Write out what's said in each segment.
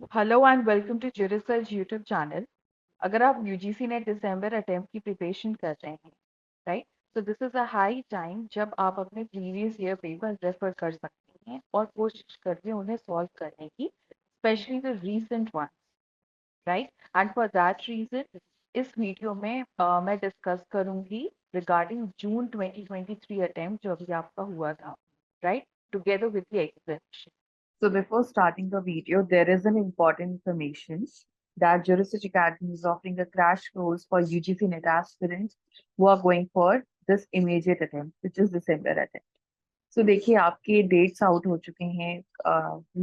Hello and welcome to research YouTube channel. अगर आप UGC NET दिसंबर अटेम्प्ट की प्रिपरेशन कर रहे हैं, राइट, तो this is a high time जब आप अपने प्रीवियस ईयर पेपर रेफर कर सकते हैं और कोशिश करिए उन्हें सॉल्व करने की, specially the recent one, right. And for that reason इस वीडियो में मैं डिस्कस करूंगी रिगार्डिंग जून 2023 अटेम्प्ट जो अभी आपका हुआ था, right, together with the examination. So before starting the video, there is an important information that Jurassic Academy is offering a crash course for UGC NET aspirants who are going for this immediate attempt, which is December attempt. So देखिए आपके dates out हो चुके हैं।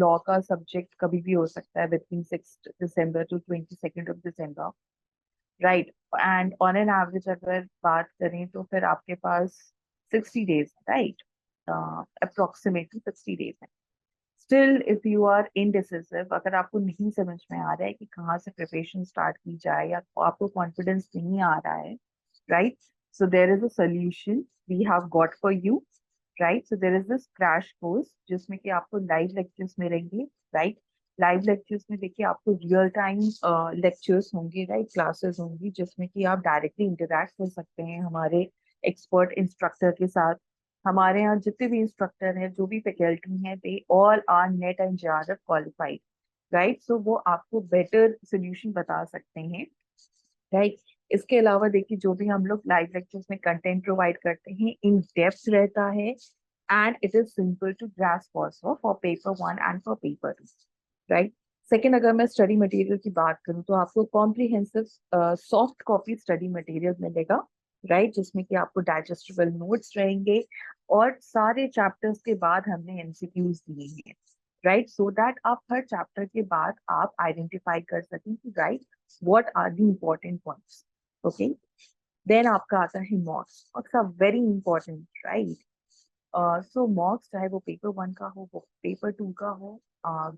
Law का subject कभी भी हो सकता है बिटवीन 6 दिसंबर टू 22 दिसंबर, right. And on an average अगर बात करें तो फिर आपके पास 60 डेज, राइट, अप्रोक्सीमेटली 60 डेज है। Still if you are indecisive, अगर आपको नहीं समझ में आ रहा है कि कहाँ से प्रिपरेशन स्टार्ट की जाए या आपको कॉन्फिडेंस नहीं आ रहा है, right, so there is a solution we have got for you, right. So there is this crash course जिसमें कि आपको लाइव लेक्चर्स मिलेंगे, राइट। लाइव लेक्चर्स में देखिए आपको रियल टाइम लेक्चर्स होंगे, राइट, क्लासेस होंगी जिसमें कि आप डायरेक्टली इंटरेक्ट कर सकते हैं हमारे एक्सपर्ट इंस्ट्रक्टर के साथ। हमारे यहाँ जितने भी इंस्ट्रक्टर हैं, जो भी फैकल्टी हैं, they all are NET and JRF qualified, right. So वो आपको बेटर सोल्यूशन बता सकते हैं, राइट। इसके अलावा देखिए जो भी हम लोग लाइव लेक्चर्स में कंटेंट प्रोवाइड करते हैं इन डेप्थ रहता है and it is simple to grasp also for paper 1 and for paper 2, right. Second, अगर मैं स्टडी मटेरियल की बात करूँ तो आपको comprehensive soft copy study material मिलेगा, राइट, जिसमें कि आपको डाइजेस्टेबल नोट्स रहेंगे और सारे चैप्टर्स के बाद हमने एमसीक्यूज दिए हैं, राइट, सो दैट आप हर चैप्टर के बाद आप आइडेंटिफाई कर सकें कि right what are the important points, okay. Then आपका आता है mocks. Mocks are very important, right. So mocks चाहे वो पेपर 1 का हो, वो पेपर 2 का हो,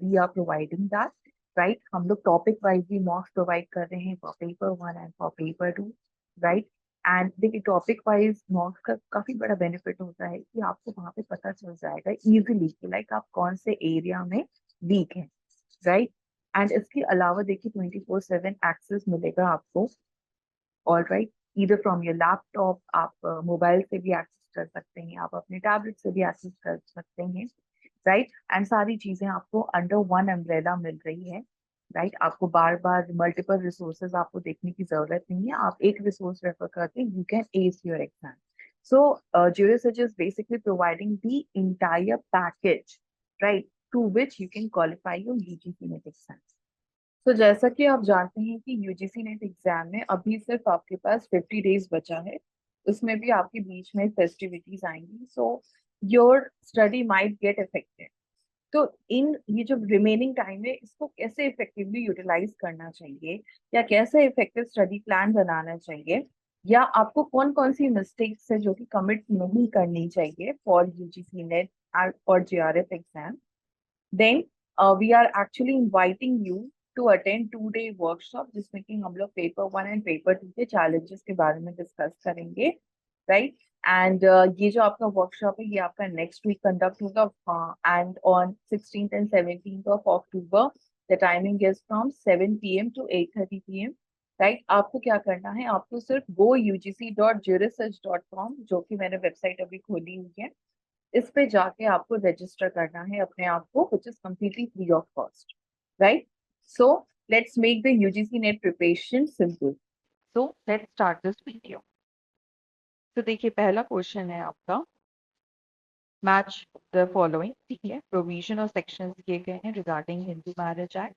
we are providing that, right. हम लोग टॉपिक वाइज भी मॉक्स प्रोवाइड कर रहे हैं for paper 1 and for paper 2, right. And देखिए टॉपिक वाइज मॉक्स का काफी बड़ा बेनिफिट होता है कि आपको वहां पे पता चल जाएगा इजीली कि लाइक आप कौन से एरिया में वीक हैं, राइट। एंड इसके अलावा देखिए 24/7 एक्सेस मिलेगा आपको, ऑल राइट, इधर फ्रॉम योर लैपटॉप, आप मोबाइल से भी एक्सेस कर सकते हैं, आप अपने टैबलेट से भी एक्सेस कर सकते हैं, राइट। एंड सारी चीजें आपको अंडर वन अम्ब्रेला मिल रही है, राइट। आपको बार बार मल्टीपल रिसोर्सेज आपको देखने की जरूरत नहीं है, आप एक रिसोर्स रेफर करके you can S your exam. So GeoResearch is basically providing the entire package, right, to which you can qualify your UGC NET exam. तो जैसा कि आप जानते हैं कि यूजीसी नेट एग्जाम में अभी सिर्फ आपके पास 50 डेज बचा है, उसमें भी आपके बीच में फेस्टिविटीज आएंगी, so your study might get affected. तो इन ये जो रिमेनिंग टाइम है इसको कैसे इफेक्टिवली यूटिलाइज करना चाहिए या कैसे इफेक्टिव स्टडी प्लान बनाना चाहिए, या आपको कौन कौन सी मिस्टेक्स है जो कि कमिट नहीं करनी चाहिए फॉर यूजीसी नेट और JRF exam, then we are actually inviting you to attend 2 day workshop जिसमें कि हम लोग पेपर 1 एंड पेपर 2 के चैलेंजेस के बारे में डिस्कस करेंगे, राइट। एंड ये जो आपका वर्कशॉप है ये आपका नेक्स्ट वीक कंडक्ट होगा and on 16th and 17th of October the timing is from 7 PM to 8:30 PM, right. आपको क्या करना है, आपको सिर्फ gougc.jurissearch.com, जो कि मैंने वेबसाइट अभी खोली हुई है, इस पे जाके आपको रजिस्टर करना है अपने आप को, which is completely free of cost, right. So let's make the UGC net preparation simple. So let's start this video. तो देखिए पहला क्वेश्चन है आपका, मैच द फॉलोइंग, ठीक है, प्रोविजन और सेक्शंस दिए गए हैं रिगार्डिंग हिंदू मैरिज एक्ट।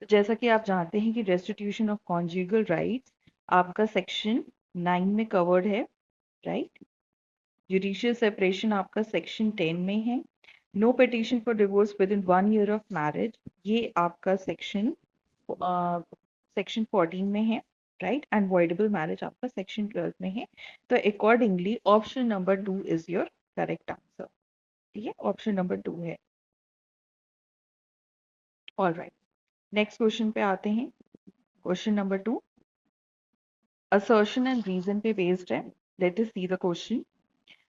तो जैसा कि आप जानते हैं कि रेस्टिट्यूशन ऑफ कॉन्जुगल राइट्स आपका सेक्शन 9 में कवर्ड है, राइट। जुडिशियल सेपरेशन आपका सेक्शन 10 में है। No petition for divorce within 1 year of marriage ये आपका सेक्शन 14 में है, राइट। एंड वॉइडेबल मैरिज आपका सेक्शन 12 में है। तो accordingly option number 2 is your correct answer, ठीक है, ऑप्शन नंबर 2 है। ऑल राइट, नेक्स्ट क्वेश्चन पे आते हैं। Question number 2 assertion and reason पे बेस्ड है। Let us see the question.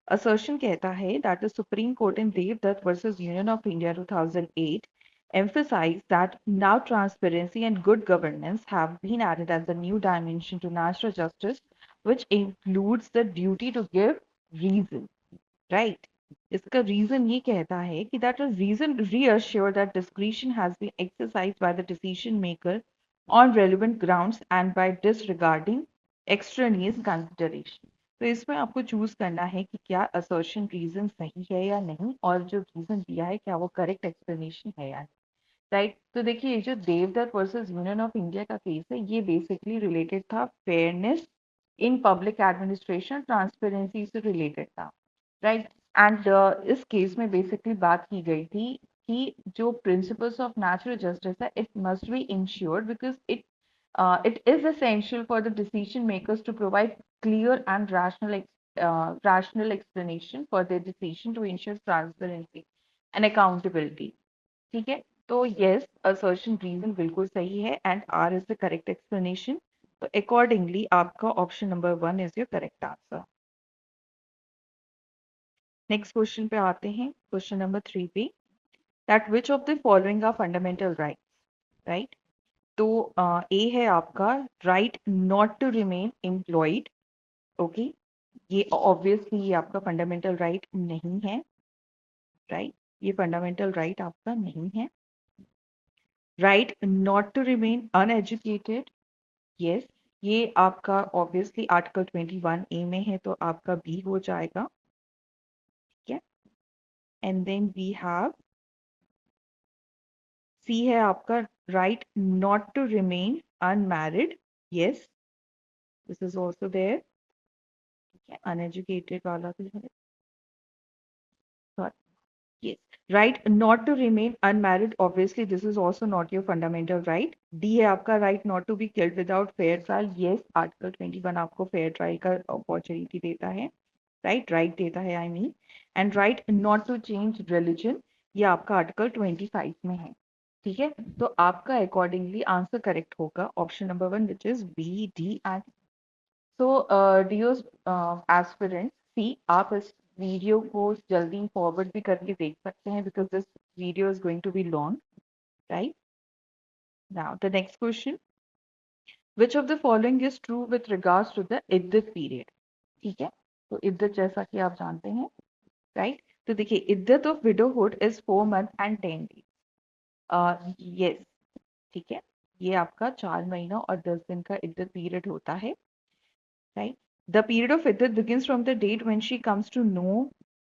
Assertion कहता है that the supreme court in Devdutt versus union of India 2008 emphasize that now transparency and good governance have been added as a new dimension to natural justice, which includes the duty to give reason. Right? इसका reason ये कहता है कि that a reason reassure that discretion has been exercised by the decision maker on relevant grounds and by disregarding extraneous consideration. तो इसमें आपको choose करना है कि क्या assertion रीजन सही है या नहीं और जो रीजन दिया है क्या वो करेक्ट एक्सप्लेनेशन है या नहीं. राइट. तो देखिए ये जो Devdutt versus union of India का केस है ये बेसिकली रिलेटेड था fairness in public administration transparency से रिलेटेड था. राइट. एंड इस केस में बेसिकली बात की गई थी कि जो प्रिंसिपल्स ऑफ नेचुरल जस्टिस है it must be ensured because it is essential for the decision makers to provide clear and rational explanation for their decision to ensure transparency and accountability. ठीक है. तो यस असर्शन रीजन बिल्कुल सही है and R is the correct explanation. तो accordingly आपका option number 1 is your correct answer. Next question पे आते हैं. क्वेश्चन नंबर 3 पे that which of the following are fundamental rights. Right. तो ए है आपका right not to remain employed. Okay. ये ऑब्वियसली ये आपका फंडामेंटल राइट नहीं है. राइट. ये फंडामेंटल राइट आपका नहीं है. Right not to remain uneducated. Yes. ये आपका ऑब्वियसली आर्टिकल 21A में है तो आपका बी हो जाएगा. ठीक है. And then we have C है आपका right not to remain unmarried. Yes. This is also there. ठीक है. अनएजुकेटेड वाला भी है. Yes. Right not to remain unmarried. Obviously, this is also not your fundamental right. D है आपका right not to be killed without fair trial. Yes, Article 21 आपको fair trial का opportunity देता है. Right देता है I mean. And right not to change religion. ये आपका Article 25 में है. ठीक है. तो आपका accordingly answer correct होगा option number 1 which is B, D and so dear aspirants, see आप इस वीडियो को जल्दी फॉरवर्ड भी करके देख सकते हैं because this video is going to be long, right? Now the next question, which of the following is true with regards to the इद्दत period? ठीक है. तो इद्दत जैसा कि आप जानते हैं, right? तो देखिए इद्दत of widowhood is 4 months and 10 days. Yes. ठीक है. ये आपका 4 महीना और 10 दिन का इद्दत पीरियड होता है. Right? The period of iddat begins from the date when she comes to know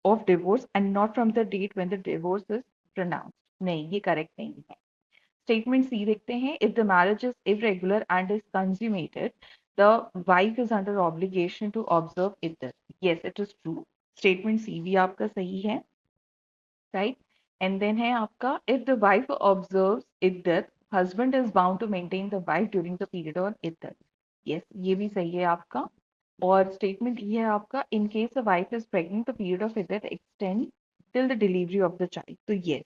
of divorce and not from the date when the divorce is pronounced. नहीं, ये correct नहीं है. Statement C देखते हैं. If the marriage is irregular and is consummated, the wife is under obligation to observe iddat. Yes, it is true. Statement C भी आपका सही है. Right? And then है आपका if the wife observes iddat, husband is bound to maintain the wife during the period of iddat. Yes, ये भी सही है आपका. और स्टेटमेंट ये है आपका in case a wife is pregnant the period of इद्दत extend till the delivery of the child. तो यस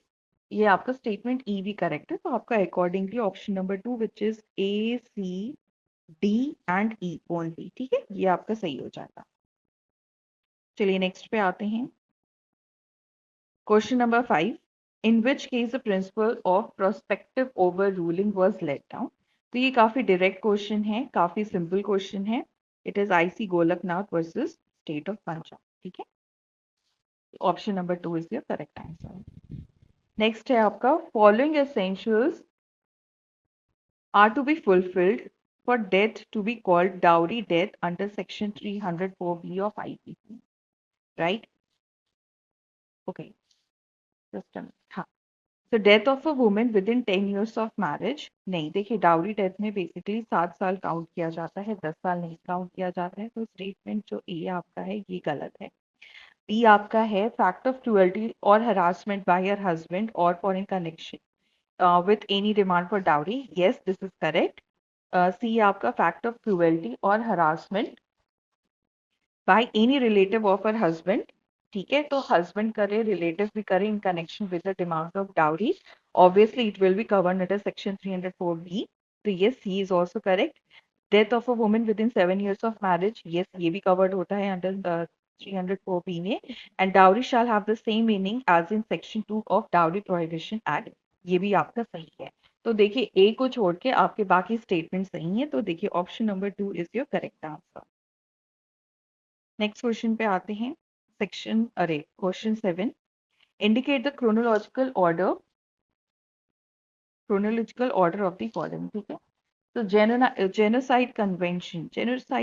ये आपका स्टेटमेंट ई भी करेक्ट है. तो आपका accordingly option number 2 which is A C D and E only. ठीक है. ये आपका सही हो जाएगा. चलिए नेक्स्ट पे आते हैं. Question number 5 in which case the principle of prospective overruling was laid down. तो ये काफी डायरेक्ट क्वेश्चन है. काफी सिंपल क्वेश्चन है. It is IC Golaknath versus State of Punjab. ठीक है. Option number 2 is your correct answer. Next है आपका following essentials are to be fulfilled for death to be called dowry death under section 304B of IPC. Right? Okay. Just a minute. हाँ. So death of a woman within 10 years of marriage. नहीं देखिए dowry death में basically 7 साल count किया जाता है 10 साल नहीं काउंट किया जाता है. तो स्टेटमेंट जो ए आपका है ये गलत है. बी आपका है फैक्ट ऑफ क्रुएल्टी और हरासमेंट बाय योर हस्बैंड और for in connection with any demand for dowry. Yes this is correct. C आपका फैक्ट ऑफ क्रुएल्टी और harassment by any relative of her husband. ठीक है. तो husband करे relative भी करे in connection with the demand of dowry. Obviously it will be covered under section 304B. तो yes C is also correct. Death of a woman with in 7 years of marriage. Yes ये भी covered होता है under 304B में. And dowry shall have the same meaning as in section 2 of Dowry Prohibition Act. ये भी आपका सही है। तो देखिए ए को छोड़ के आपके बाकी स्टेटमेंट सही है, तो देखिए option number 2 is your correct answer. Next question पे आते हैं। Question 7, indicate the chronological order of the following. ठीक है, तो जेनोसाइड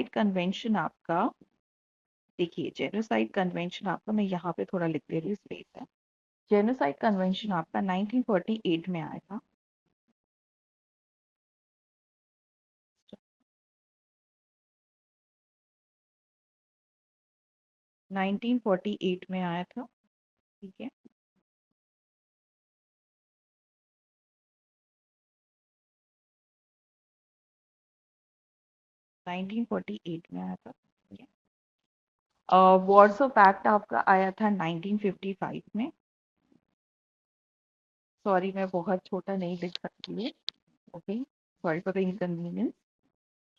कन्वेंशन आपका, देखिए जेनोसाइड कन्वेंशन आपका, मैं यहाँ पे थोड़ा लिख दे रही हूँ, स्पेस है। जेनोसाइड कन्वेंशन आपका 1948 में आया था। 1948 में आया था। ठीक है, 1948 में आया था। ठीक है, वॉर्सो पैक्ट आपका आया था 1955 में। सॉरी, मैं बहुत छोटा नहीं लिख सकती हूँ। Okay, sorry for the inconvenience.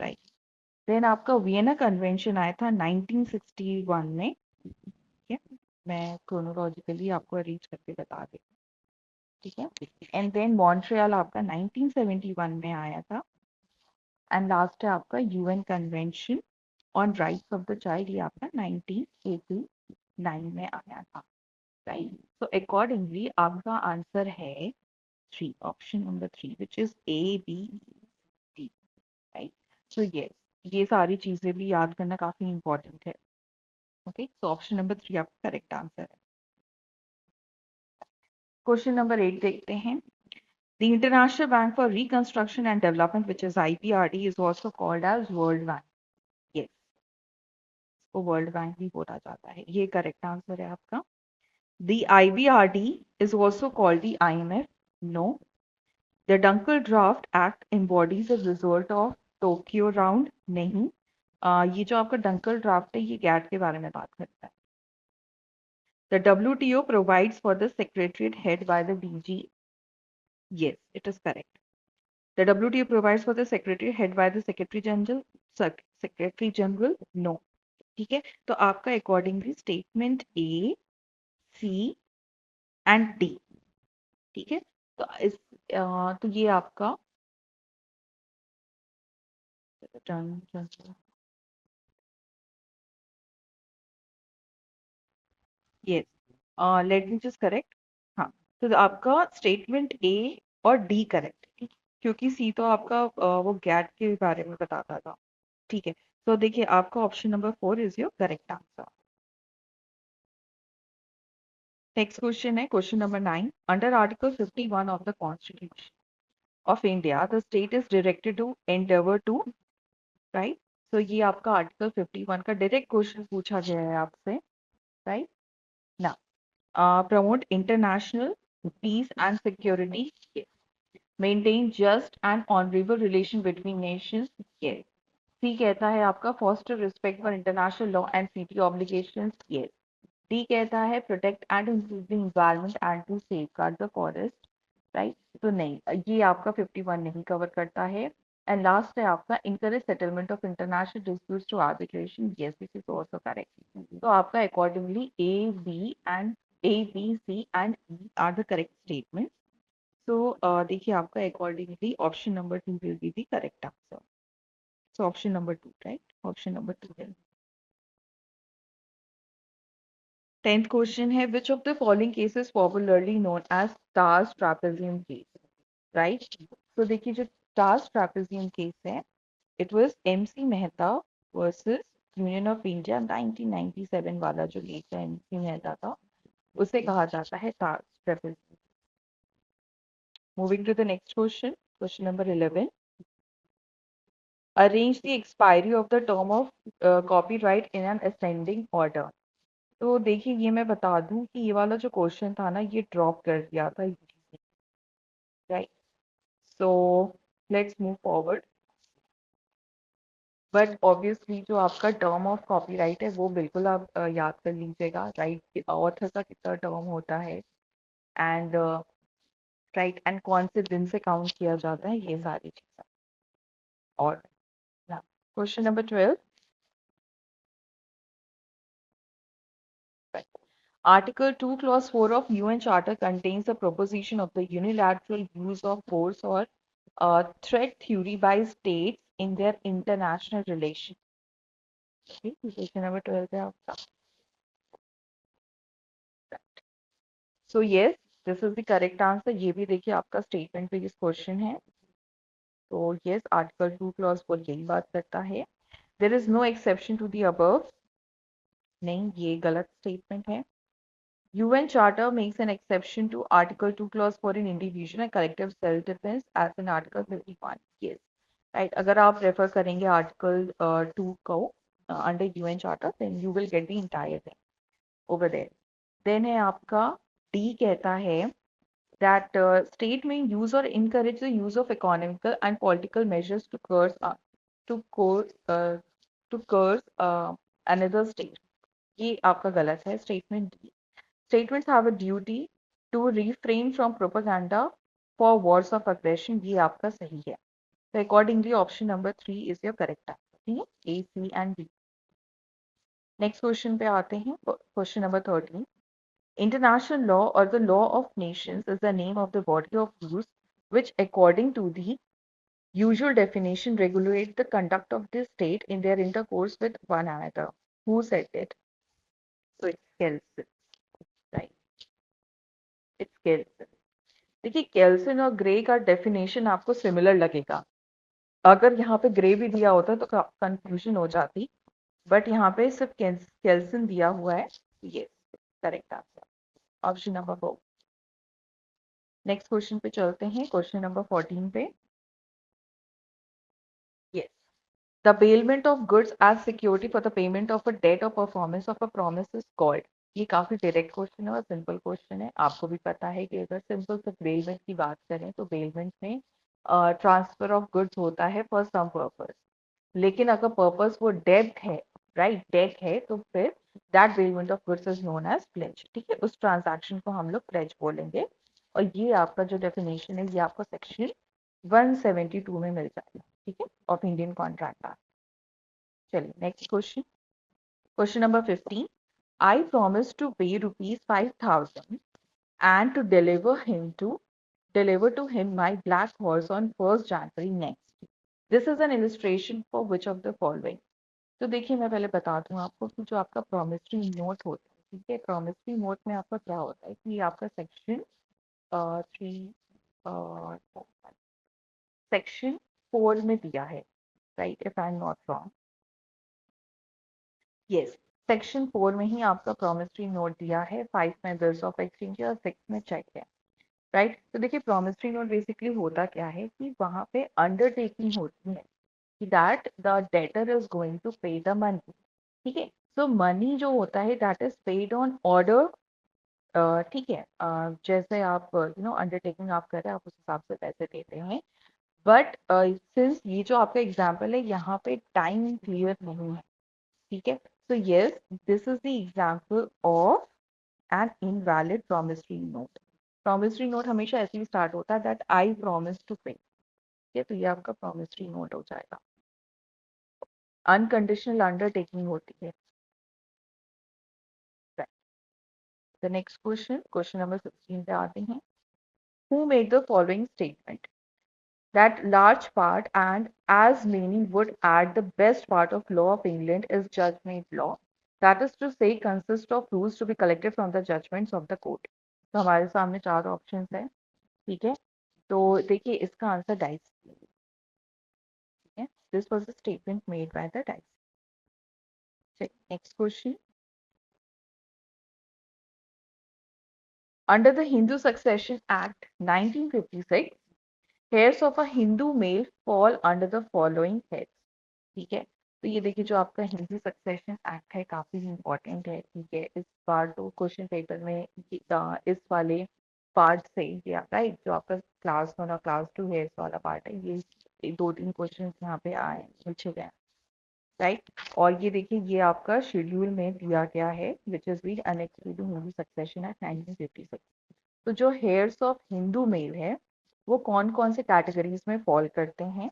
Right, then आपका वियना कन्वेंशन आया था 1961 में। ठीक है, मैं क्रोनोलॉजिकली आपको अरेंज करके बता देती हूँ। ठीक है, एंड देन मॉन्ट्रियल आपका 1971 में आया था। एंड लास्ट है आपका UN convention on rights of the child, ये आपका 1989 में आया था। राइट, so accordingly आपका आंसर है 3, option number 3, which is A, B, D. Right, so yes, ये सारी चीजें भी याद करना काफी इंपॉर्टेंट है। ओके, so ऑप्शन नंबर 3 आपका करेक्ट आंसर है। क्वेश्चन नंबर 8 देखते हैं। The International Bank for Reconstruction and Development, which is IBRD, is also called as World Bank. Yes, इसको वर्ल्ड बैंक भी बोला जाता है, ये करेक्ट आंसर है आपका। The IBRD is also called the IMF. No. The Dunkel Draft Act embodies a result of Tokyo Round. नहीं। ये जो आपका डंकल ड्राफ्ट है, ये गैट के बारे में बात करता है। The WTO provides for the secretariat head by the DG. Yes, it is correct. The WTO provides for the secretary head by the secretary general. Secretary general, no. ठीक है, तो आपका accordingly statement A, C and D. ठीक है, तो तो ये आपका yes, let me just correct. हाँ, तो आपका स्टेटमेंट ए और डी करेक्ट, ठीक, क्योंकि सी तो आपका वो गैट के बारे में बताता था। ठीक है, तो देखिए आपका option number 4 is your correct answer. Next question है question number 9। Under article 51 of the constitution of India the state is directed to endeavour to, right, तो ये आपका आर्टिकल 51 का डायरेक्ट क्वेश्चन पूछा गया है आपसे। राइट, ना promote international peace and security, yes. Maintain just and honorable relation between nations, yes. C कहता है आपका foster respect for international law and treaty obligations, yes. D कहता है protect and improve the environment and to safeguard the forest, right, तो नहीं, ये आपका 51 नहीं कवर करता है। एंड लास्ट है आपका encourage settlement of international disputes to arbitration, yes, this is also correct. तो आपका accordingly A, B, are the correct statements. So देखिए आपका accordingly option number 2 will be the correct answer. So option number 2, right? Option number 2 है। 10th question है which of the following cases popularly known as stars trapezium case, right? तो देखिए जो stars trapezium case है, it was MC Mehta versus union of India 1997 वाला जो case है, MC Mehta था, उसे कहा जाता है stars trapezium। Moving to the next question, question number 11. Arrange the expiry of the term of copyright in an ascending order. तो देखिए ये मैं बता दूं कि ये वाला जो क्वेश्चन था ना, ये ड्रॉप कर दिया था, right, so let's move forward. But obviously जो आपका टर्म ऑफ कॉपीराइट है वो बिल्कुल आप याद कर लीजिएगा, राइट, ऑथर का कितना टर्म होता है, एंड राइट, एंड कौन से दिन से काउंट किया जाता है, ये सारी चीजें। और question number 12। Article 2, Clause 4 of UN Charter contains a proposition of the unilateral use of force or threat theory by states in their international relations. Okay, question number 12 है आपका. So yes, this is the correct answer. ये भी देखिए आपका statement पे इस question है. तो yes, आर्टिकल 2 क्लॉज 4 यही बात करता है. There is no exception to the above. नहीं, ये गलत स्टेटमेंट है. UN Charter makes an exception to Article 2 Clause 4 in individual and collective self-defense as in Article 51. Yes, right. अगर आप रेफर करेंगे Article 2 को under UN Charter, then you will get the entire thing over there. Then है आपका D कहता है that state may use or encourage the use of economical and political measures to curse to curse another state. ये आपका गलत है statement D. Statements have a duty to refrain from propaganda for wars of aggression. ये आपका सही है. So accordingly, option number 3 is your correct answer. ठीक है, A, C and B. Next question पे आते हैं. Question number 13. International law or the law of nations is the name of the body of rules which, according to the usual definition, regulate the conduct of the state in their intercourse with one another. Who said it? So it's Kelsen, right? It's Kelsen. देखिए kelvin और grey का definition आपको similar लगेगा. अगर यहाँ पे grey भी दिया होता तो कंफ्यूजन हो जाती, बट यहाँ पे सिर्फ केल्विन दिया हुआ है. ये correct answer, option number 4. Next question पे चलते हैं, क्वेश्चन नंबर 14 पे. Yes, the bailment of goods as security for the payment of a debt और performance of a promise is called. ये काफी डायरेक्ट क्वेश्चन है और सिंपल क्वेश्चन है. आपको भी पता है कि अगर सिंपल से बेलमेंट की बात करें तो बेलमेंट में ट्रांसफर ऑफ गुड्स होता है फॉर सम पर्पस. लेकिन अगर पर्पस वो डेट है, राइट, डेट है, तो फिर that bailment of goods is known as pledge. ठीक है, उस ट्रांजैक्शन को हम लोग प्लेज बोलेंगे. और ये आपका जो डेफिनेशन है ये आपको सेक्शन 172 में मिल जाएगा. ठीक है, ऑफ इंडियन कॉन्ट्रैक्ट एक्ट. चलिए next question. Question number 15. I promise to pay rupees 5,000 and to deliver to him my black horse on 1st January next. This is an illustration for which of the following. तो देखिए मैं पहले बता दूं आपको कि जो आपका प्रॉमिसरी नोट होता है, ठीक है, प्रॉमिसरी नोट में आपका क्या होता है कि आपका सेक्शन 3 सेक्शन 4 में दिया है, right, if I am not wrong. Yes, section 4 में ही आपका प्रॉमिसरी नोट दिया है. 5 में बिल्स ऑफ एक्सचेंज और 6 में चेक है, राइट. तो देखिए प्रॉमिसरी नोट बेसिकली होता क्या है कि वहां पे अंडरटेकिंग होती है कि that the debtor is going to pay the money. ठीक है, सो मनी जो होता है that is paid on order. ठीक है, जैसे आप अंडरटेकिंग आप कर रहे हैं आप उस हिसाब से पैसे देते हैं. बट सिंस ये जो आपका एग्जाम्पल है यहाँ पे टाइम क्लियर नहीं है. ठीक है, so yes, this is the example of an invalid promissory note. Promissory note हमेशा ऐसे ही स्टार्ट होता है that I promise to pay. ठीक है, तो ये आपका promissory note हो जाएगा. Unconditional undertaking होती है. Right. The next question, question number 16 पे आते हैं. Who made the following statement? That large part and as many would add the best part of law of England is judge-made law. That is to say, consists of rules to be collected from the judgments of the court. तो हमारे सामने 4 options हैं. ठीक है, तो देखिए इसका answer dice. ठीक है, this was a statement made by the dice. Next question. Under the Hindu Succession Act 1956, heirs of a Hindu male fall under the following heads. ठीक है, तो ये देखिए जो आपका हिंदू सक्सेशन एक्ट है काफी इंपॉर्टेंट है. ठीक है, इस बार तो क्वेश्चन पेपर में इस वाले पार्ट से या राइट जो आपका क्लास 1 और क्लास 2 है इस वाला पार्ट है, ये 2-3 क्वेश्चन यहाँ पे आए पूछे गए, राइट. और ये देखिए ये आपका शेड्यूल में दिया गया है which is been annexed to the Hindu succession act 1956. तो जो हेयर्स ऑफ हिंदू मेल है वो कौन कौन से कैटेगरीज में फॉल करते हैं.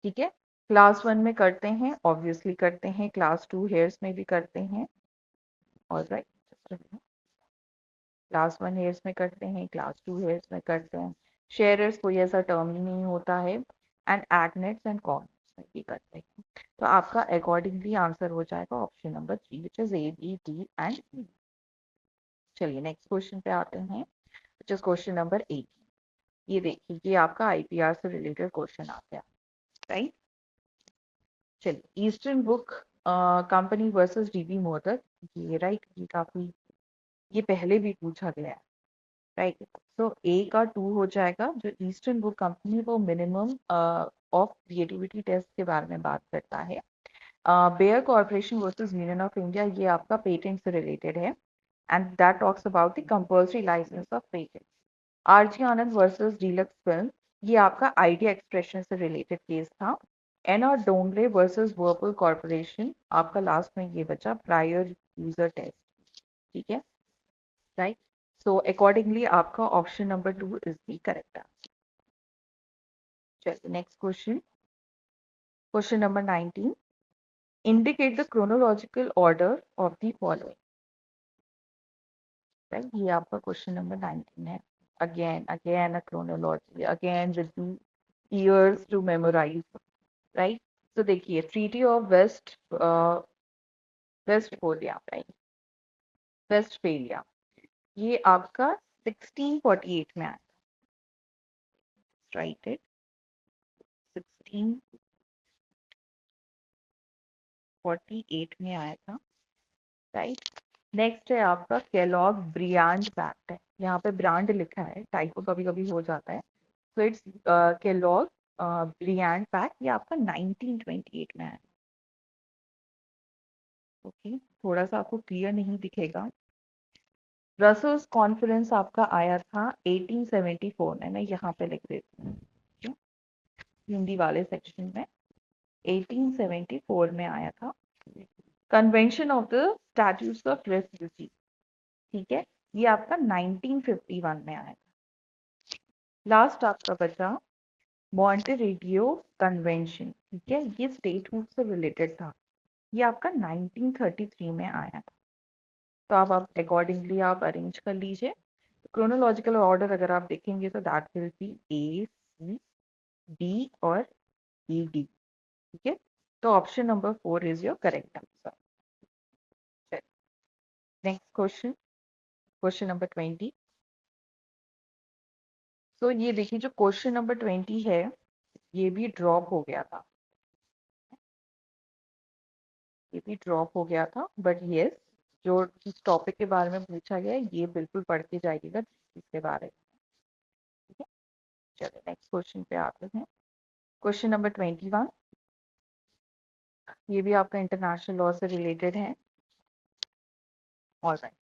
ठीक है, क्लास 1 में करते हैं, ऑब्वियसली करते हैं, क्लास 2 हेयर्स में भी करते हैं. ऑलराइट, क्लास 1 हेयर्स में करते हैं, क्लास 2 हेयर्स में करते हैं। शेयरर्स कोई ऐसा टर्म ही नहीं होता है, एंड एडनेट्स एंड कॉर्नर्स में भी करते हैं। तो आपका अकॉर्डिंगली आंसर हो जाएगा option number 3 which is A, B, D and E. चलिए नेक्स्ट क्वेश्चन पे आते हैं विच इज क्वेश्चन नंबर 8। ये देखिए, ये आपका आईपीआर से रिलेटेड क्वेश्चन आ गया, राइट। चलिए, eastern book company versus dB motor, ये राइट, ये काफी, ये पहले भी पूछा गया है, राइट। तो ए का 2 हो जाएगा। जो ईस्टर्न बुक कंपनी वो मिनिमम ऑफ क्रिएटिविटी टेस्ट के बारे में बात करता है। Bayer corporation versus union of India, ये आपका पेटेंट से रिलेटेड है, and that talks about the compulsory licence of patent. RG Anand versus deluxe film, ये आपका आइडिया एक्सप्रेशन से रिलेटेड केस था। N R Dongre versus Whirlpool corporation, आपका लास्ट में ये बचा प्रायर यूजर टेस्ट, ठीक है, राइट। सो अकॉर्डिंगली आपका option number 2 is the correct answer. चलिए next question, question number 19। Indicate the chronological order of the following, right. ये आपका क्वेश्चन नंबर 19 है। Again a chronology, again with the years to memorize, right? So देखिए, treaty of वेस्टफोलिया, right, Westphalia, ये आपका 1648 में आया, right, it 1648 में आया था, राइट। नेक्स्ट है आपका केलॉग ब्रियांड पैक्ट है, यहाँ पे ब्रांड लिखा है, टाइपो कभी कभी हो जाता है। सो इट्स केलॉग ब्रियांड पैक्ट, ये आपका 1928 में आया। ओके, थोड़ा सा आपको क्लियर नहीं दिखेगा। ब्रसल्स कॉन्फ्रेंस आपका आया था 1874 में, मैं यहाँ पे लिख देती हूँ, क्यों? हिंदी वाले सेक्शन में 1874 में आया था। Convention of the statutes of refugee, ठीक है, ये आपका 1951 में आया था। लास्ट आपका बचा मॉन्टेरेडियो कन्वेंशन, ठीक है, ये स्टेटहुड से रिलेटेड था, ये आपका 1933 में आया था। तो अब आप अकॉर्डिंगली आप अरेंज कर लीजिए। क्रोनोलॉजिकल ऑर्डर अगर आप देखेंगे तो that will be A, C, D और ई, डी, ठीक है। तो option number 4 is your correct answer. Next question, question number 20। So ये देखिए, जो क्वेश्चन नंबर 20 है ये भी ड्रॉप हो गया था, ये भी ड्रॉप हो गया था, बट यस, जो इस टॉपिक के बारे में पूछा गया है ये बिल्कुल पढ़ के जाइएगा इसके बारे में, ठीक है। चलो नेक्स्ट क्वेश्चन पे आते हैं, क्वेश्चन नंबर 21। ये भी आपका इंटरनेशनल लॉ से रिलेटेड है। Alright,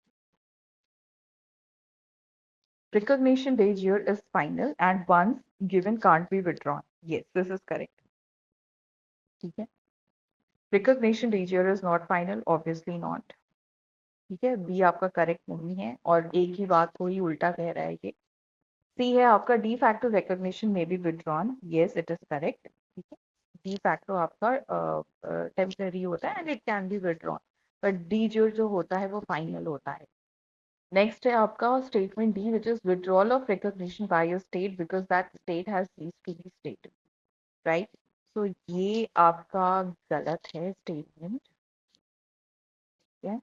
recognition de jure is final and once given can't be withdrawn, yes this is correct, ठीक है। recognition de jure is not final, obviously not, ठीक है, बी आपका करेक्ट नहीं है, और एक ही बात को ही उल्टा कह रहा है ये। सी है आपका डी फैक्टो रिकॉग्निशन में be withdrawn, yes it is correct, ठीक है। डी फैक्टो आपका टेम्पररी होता है and it can be withdrawn, but D jure जो होता है वो फाइनल होता है। नेक्स्ट है आपका statement D which is withdrawal of recognition by a state because that state has ceased to be state, right. So ये आपका गलत है स्टेटमेंट, ठीक है।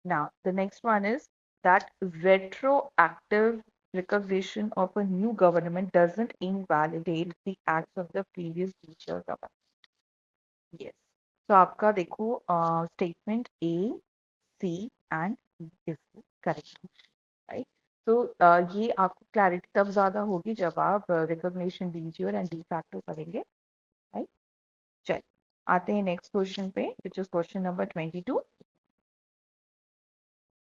Now, the next one is that retroactive recognition of a new government doesn't invalidate the acts of the previous teacher government. Yes. So आपका देखो statement A, C and D is correct, right? So ये आपको clarity तब ज़्यादा होगी जब आप recognition de jure and de facto करेंगे, right? चलिए आते हैं next question पे, which is question number 22.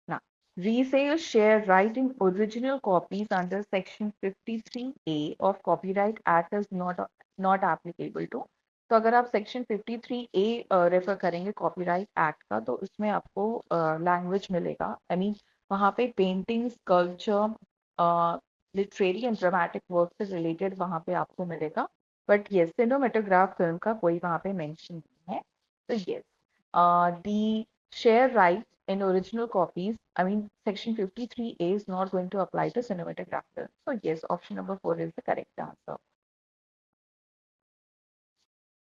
Now, resale share right in original copies under Section 53A of Copyright Act is not applicable to. तो अगर आप सेक्शन 53A रेफर करेंगे copyright act का, तो उसमें आपको लैंग्वेज मिलेगा, आई मीन वहाँ पे painting, sculpture, literary and dramatic work से रिलेटेड वहाँ पे आपको मिलेगा, बट ये सिनेमेटोग्राफ फिल्म का कोई वहाँ पे मेंशन नहीं है। तो yes, the share rights in original copies, I mean, Section 53A is not going to apply to cinematograph film. So yes, option number 4 is the correct answer.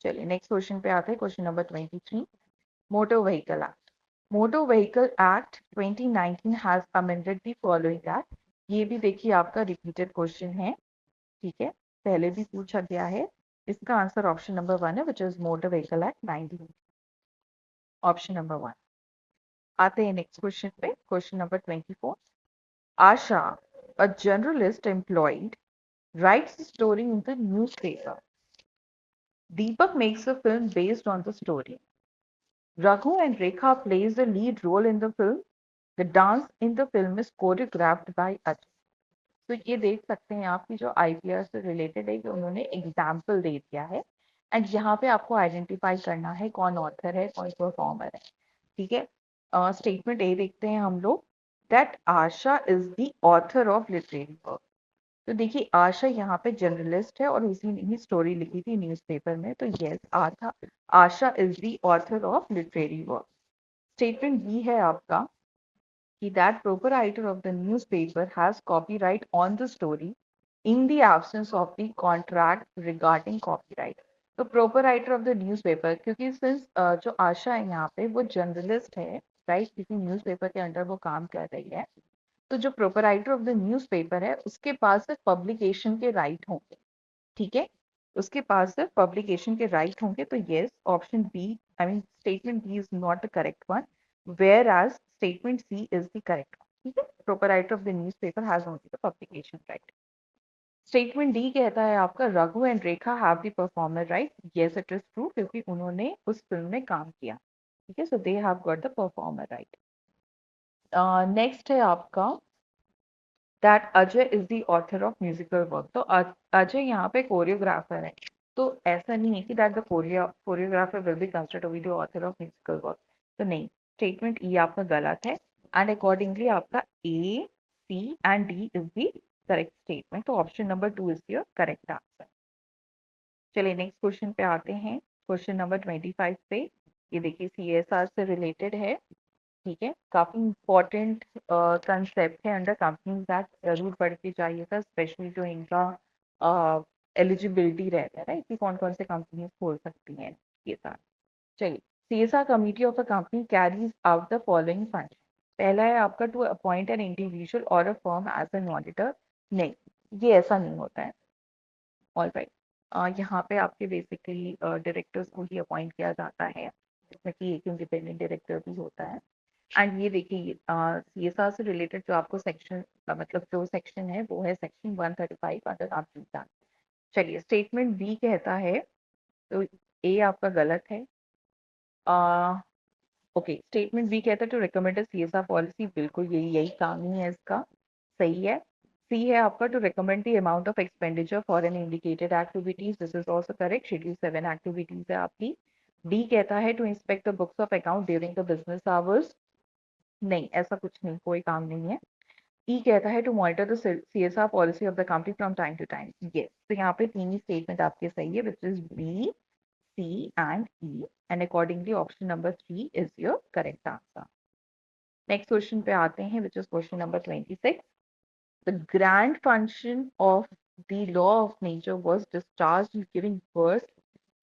चलिए next question पे आते हैं, question number 23, motor vehicle act. Motor vehicle act 2019 has amended the following act. ये भी देखिए आपका repeated question है, ठीक है, पहले भी पूछा गया है। इसका आंसर ऑप्शन नंबर 1 है, which is motor vehicle act 19, option number 1। आते हैं नेक्स्ट क्वेश्चन पे, question number 24। Asha, a journalist employed, writes the story in the newspaper. Deepak makes a film based on the story. Raghu and Rekha plays the lead role in the film. The dance in the film is choreographed by Ajay. तो ये देख सकते हैं आप कि जो IPR से related है कि उन्होंने एग्जाम्पल दे दिया है, एंड यहाँ पे आपको आइडेंटिफाई करना है कौन ऑथर है कौन परफॉर्मर है, ठीक है। स्टेटमेंट ए देखते हैं हम लोग, that Asha is the author of literary work. तो देखिए आशा यहाँ पे जर्नलिस्ट है और उसी ने ही स्टोरी लिखी थी न्यूज़पेपर में, तो yes Asha is the author of literary work. Statement B है आपका कि that proprietor of the newspaper has copyright on the story in the absence of the contract regarding copyright। तो प्रोपराइटर ऑफ द न्यूज़पेपर, क्योंकि since जो आशा है यहाँ पे वो जर्नलिस्ट है, राइट, किसी न्यूज़पेपर के अंडर वो काम कर रही है, तो जो प्रोपराइटर ऑफ द न्यूज़पेपर है उसके पास सिर्फ पब्लिकेशन के राइट होंगे, ठीक है, उसके पास सिर्फ पब्लिकेशन के राइट होंगे। तो yes, option B, I mean statement B is not the correct one, whereas statement C is the correct one, ठीक है। Proprietor of the newspaper has only the publication right. Statement D कहता है आपका Raghu and Rekha have the performer right. Yes it is true, क्योंकि उन्होंने उस film में काम किया, ठीक है, so they have got the performer right. Next है आपका that Ajay is the author of musical work. तो अजय यहाँ पे कोरियोग्राफर है, तो ऐसा नहीं है कि that the choreographer will be considered to be the author of musical work, तो नहीं, स्टेटमेंट ई आपका गलत है, एंड अकॉर्डिंगली आपका A, C and D is the correct statement. तो option number 2 is your correct answer. चलिए नेक्स्ट क्वेश्चन पे आते हैं, क्वेश्चन नंबर 25 पे। ये देखिए सीएसआर से रिलेटेड है, ठीक है, काफी इंपॉर्टेंट कंसेप्ट है अंडर कंपनीज एक्ट, जरूर पढ़ के जाइएगा, स्पेशली जो इनका एलिजिबिलिटी रहता है, राइट, कि कौन कौन से कंपनीज खोल सकती हैं सीएसआर। चलिए, CSR committee of a company carries out the following function. पहला है आपका टू अपॉइंट एन इंडिविजुअल और a firm as an auditor. नहीं, ये ऐसा नहीं होता है, ऑल राइट। यहाँ पे आपके बेसिकली डायरेक्टर्स को ही अपॉइंट किया जाता है, जिसमें कि एक इंडिपेंडेंट डायरेक्टर भी होता है। एंड ये देखिए सीएसआर से रिलेटेड जो आपको सेक्शन मतलब जो सेक्शन है वो है सेक्शन 135 अंडर कंपनीज एक्ट। चलिए स्टेटमेंट बी कहता है, तो ए आपका गलत है। ओके, स्टेटमेंट बी कहता है टू रिकमेंड सीएसआर पॉलिसी, बिल्कुल यही काम ही है इसका, सही है। सी है आपका to recommend the amount of expenditure for an indicated activities, this is also correct, schedule 7 activities है आपकी। डी कहता है to inspect the books of account during the business hours. नहीं, ऐसा कुछ नहीं, कोई काम नहीं है। ई कहता है to monitor the CSR policy of the company from time to time. Yes, तो यहाँ पे तीन ही स्टेटमेंट आपके सही है, which is B, C and E, and accordingly option number 3 is your correct answer. Next question पे आते हैं, which is question number 26। The grand function of the law of nature was discharged in giving birth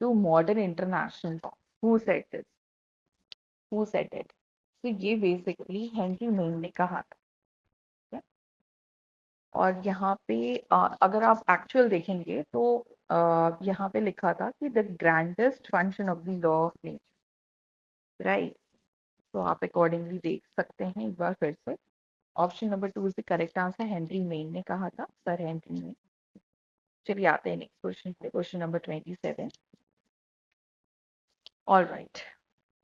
to modern international law. Who said this? Who said it? तो ये basically Henry main ने कहा था, ठीक है? और यहाँ पे अगर आप एक्चुअल देखेंगे तो यहाँ पे लिखा था कि the grandest function of the law of nature, right. तो आप अकॉर्डिंगली देख सकते हैं एक बार फिर से, option number 2 is the correct answer, Henry main ने कहा था, सर हेनरी मेन। चलिए आते हैं नेक्स्ट क्वेश्चन पे, question number 27। All right,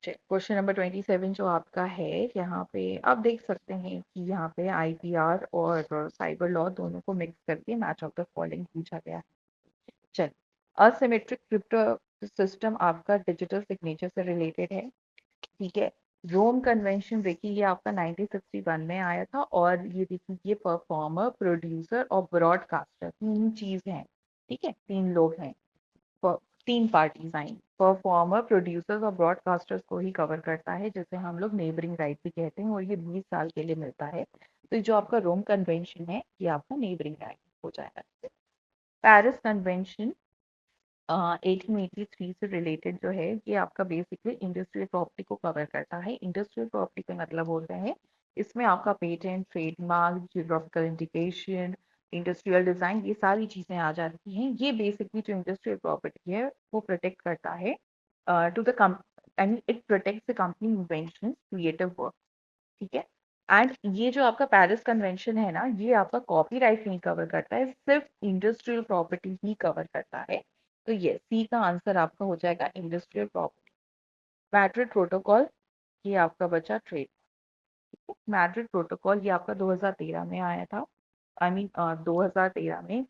question number 27 जो आपका है, यहाँ पे आप देख सकते हैं कि यहाँ पे आईपीआर और साइबर लॉ दोनों को मिक्स करके मैच ऑफ द फॉलोइंग पूछा गया है। चल, असिमेट्रिक क्रिप्टो सिस्टम आपका डिजिटल सिग्नेचर से रिलेटेड है, ठीक है। रोम कन्वेंशन देखिए ये आपका 1961 में आया था, और ये देखिए ये परफॉर्मर, प्रोड्यूसर और ब्रॉडकास्टर तीन चीज हैं, ठीक है, तीन लोग हैं। तीन पार्टीज आई, परफॉर्मर, प्रोड्यूसर्स और ब्रॉडकास्टर्स को ही कवर करता है, जिसे हम लोग नेबरिंग राइट भी कहते हैं, और ये 20 साल के लिए मिलता है। तो जो आपका रोम कन्वेंशन है ये आपका नेबरिंग राइट हो जाएगा। पेरिस कन्वेंशन 1883 से रिलेटेड जो है ये आपका बेसिकली इंडस्ट्रियल प्रॉपर्टी को कवर करता है। इंडस्ट्रियल प्रॉपर्टी का मतलब होता है इसमें आपका patent, trademark, geographical indication, industrial design, ये सारी चीजें आ जाती हैं। ये बेसिकली जो इंडस्ट्रियल प्रॉपर्टी है वो प्रोटेक्ट करता है to the and it protects the company invention, creative work. ठीक है। एंड ये जो आपका पेरिस कन्वेंशन है ना, ये आपका कॉपीराइट नहीं कवर करता है, सिर्फ इंडस्ट्रियल प्रॉपर्टी ही कवर करता है। तो ये सी का आंसर आपका हो जाएगा इंडस्ट्रियल प्रॉपर्टी। मैड्रिड प्रोटोकॉल, ये आपका बचा ट्रेड। मैड्रिड प्रोटोकॉल ये आपका 2013 में आया था। आई मीन 2013 में